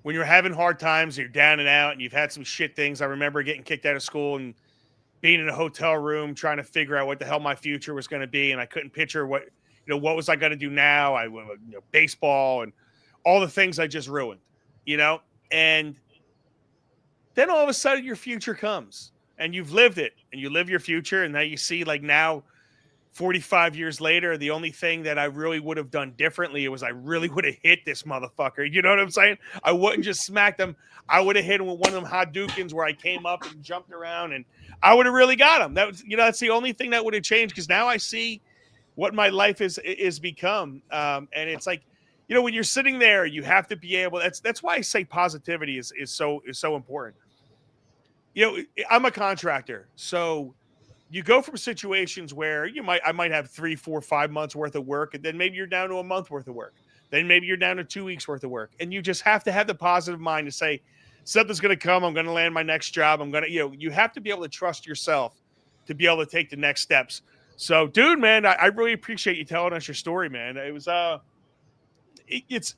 having hard times, you're down and out, and you've had some shit things. I remember getting kicked out of school and being in a hotel room trying to figure out what the hell my future was going to be, and I couldn't picture what was I going to do now. I baseball and all the things I just ruined, and then all of a sudden your future comes and you've lived it and you live your future, and now you see, like, now 45 years later, the only thing that I really would have done differently was I really would have hit this motherfucker. You know what I'm saying? I wouldn't just smack them. I would have hit him with one of them Hadoukens where I came up and jumped around, and I would have really got him. That was, that's the only thing that would have changed, because now I see what my life is become. And it's like, when you're sitting there, you have to be able. That's why I say positivity is so important. I'm a contractor, so you go from situations where I might have 3, 4, 5 months worth of work, and then maybe you're down to a month worth of work. Then maybe you're down to 2 weeks worth of work. And you just have to have the positive mind to say, something's going to come. I'm going to land my next job. I'm going to, you have to be able to trust yourself to be able to take the next steps. So, dude, man, I really appreciate you telling us your story, man. It was, it's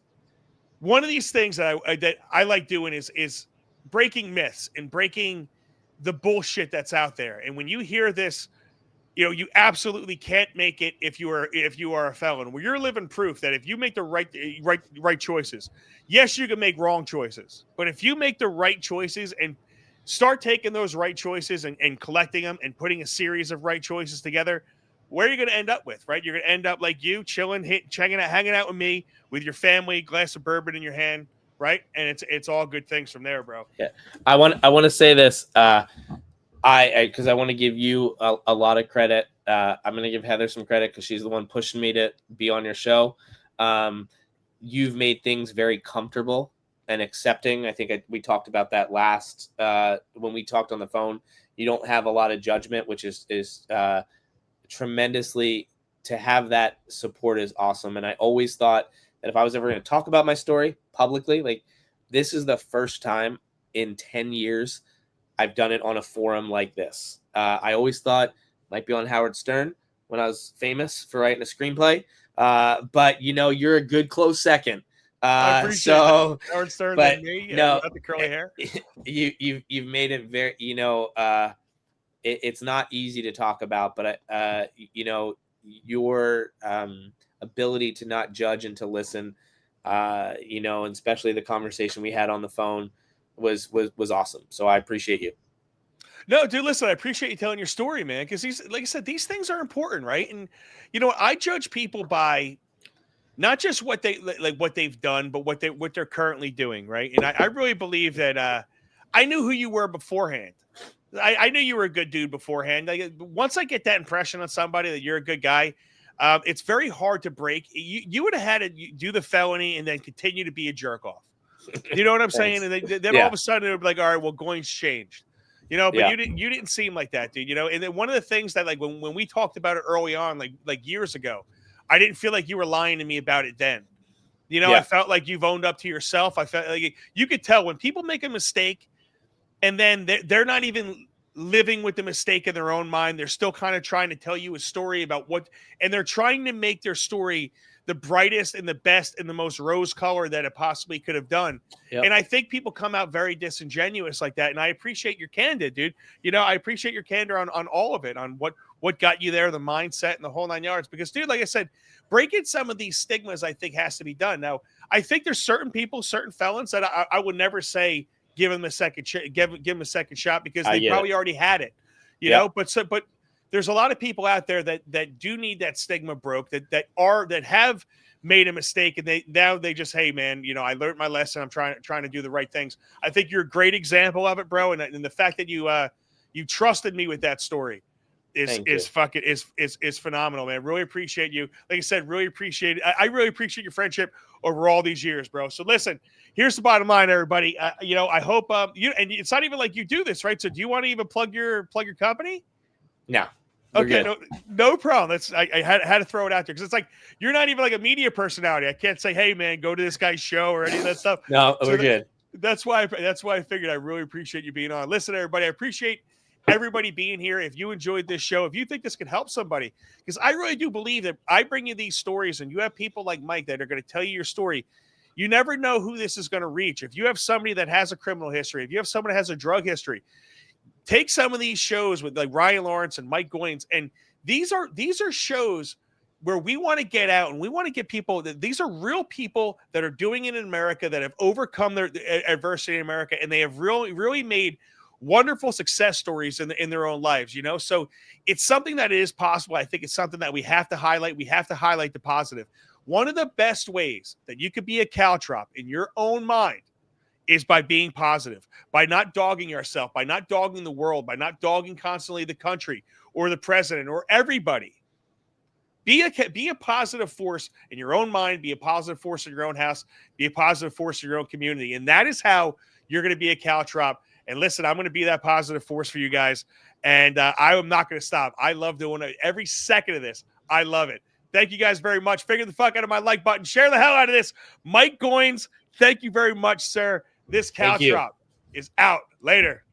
one of these things that I like doing is breaking myths and breaking the bullshit that's out there. And when you hear this, you absolutely can't make it if you are a felon. Well, you're living proof that if you make the right choices, yes, you can make wrong choices, but if you make the right choices and start taking those right choices and collecting them and putting a series of right choices together, where are you going to end up with, right? You're going to end up like you, chilling, hanging out with me, with your family, glass of bourbon in your hand, right? And it's all good things from there, bro. Yeah, I want to say this. Because I want to give you a lot of credit. I'm going to give Heather some credit because she's the one pushing me to be on your show. You've made things very comfortable and accepting. I think we talked about that last when we talked on the phone. You don't have a lot of judgment, which is tremendously, to have that support is awesome. And I always thought that if I was ever going to talk about my story publicly, like, this is the first time in 10 years I've done it on a forum like this. I always thought it might be on Howard Stern when I was famous for writing a screenplay. But you're a good close second. I appreciate that. Howard Stern than me. No, without the curly hair. You've made it very, it's not easy to talk about, but your ability to not judge and to listen, and especially the conversation we had on the phone was awesome. So I appreciate you. No, dude, listen, I appreciate you telling your story, man. Because like I said, these things are important, right? And I judge people by not just what they've done, but what they're currently doing, right? And I really believe that I knew who you were beforehand. I knew you were a good dude beforehand. Once I get that impression on somebody that you're a good guy, it's very hard to break. You would have had to do the felony and then continue to be a jerk off. You know what I'm saying? And then all of a sudden it would be like, all right, well, Goins changed. But you didn't seem like that, dude. And then one of the things that, like, when we talked about it early on, like years ago, I didn't feel like you were lying to me about it then. I felt like you've owned up to yourself. I felt like you could tell when people make a mistake and then they're not even living with the mistake in their own mind. They're still kind of trying to tell you a story about and they're trying to make their story the brightest and the best and the most rose color that it possibly could have done. Yep. And I think people come out very disingenuous like that. And I appreciate your candor, dude. I appreciate your candor on all of it, on what got you there, the mindset and the whole 9 yards. Because, dude, like I said, breaking some of these stigmas, I think, has to be done. Now, I think there's certain people, certain felons that I would never say give them a second give them a second shot because they probably already had it. You know, but there's a lot of people out there that do need that stigma broke, that have made a mistake, and they just, hey man, I learned my lesson. I'm trying to do the right things. I think you're a great example of it, bro. And the fact that you trusted me with that story is phenomenal, man. Really appreciate you. Like I said, really appreciate it. I really appreciate your friendship over all these years, bro. So listen, here's the bottom line, everybody. I hope and it's not even like you do this, right? So do you want to even plug your company? No. Okay, no problem. I had to throw it out there because it's like you're not even like a media personality. I can't say, hey man, go to this guy's show or any of that stuff. No, we're good. That's why I figured I really appreciate you being on. Listen, everybody, I appreciate everybody being here. If you enjoyed this show, if you think this could help somebody, because I really do believe that I bring you these stories and you have people like Mike that are going to tell you your story. You never know who this is going to reach. If you have somebody that has a criminal history, if you have someone that has a drug history, take some of these shows with like Ryan Lawrence and Mike Goins, and these are shows where we want to get out and we want to get people that these are real people that are doing it in America, that have overcome their adversity in America, and they have really made wonderful success stories in their own lives. So it's something that is possible. I think it's something that we have to highlight. We have to highlight the positive. One of the best ways that you could be a caltrop in your own mind is by being positive, by not dogging yourself, by not dogging the world, by not dogging constantly the country or the president or everybody. Be a positive force in your own mind, be a positive force in your own house, be a positive force in your own community. And that is how you're going to be a caltrop. And listen, I'm going to be that positive force for you guys. And I am not going to stop. I love doing it. Every second of this. I love it. Thank you guys very much. Figure the fuck out of my like button. Share the hell out of this. Mike Goins, thank you very much, sir. This caltrop is out. Later.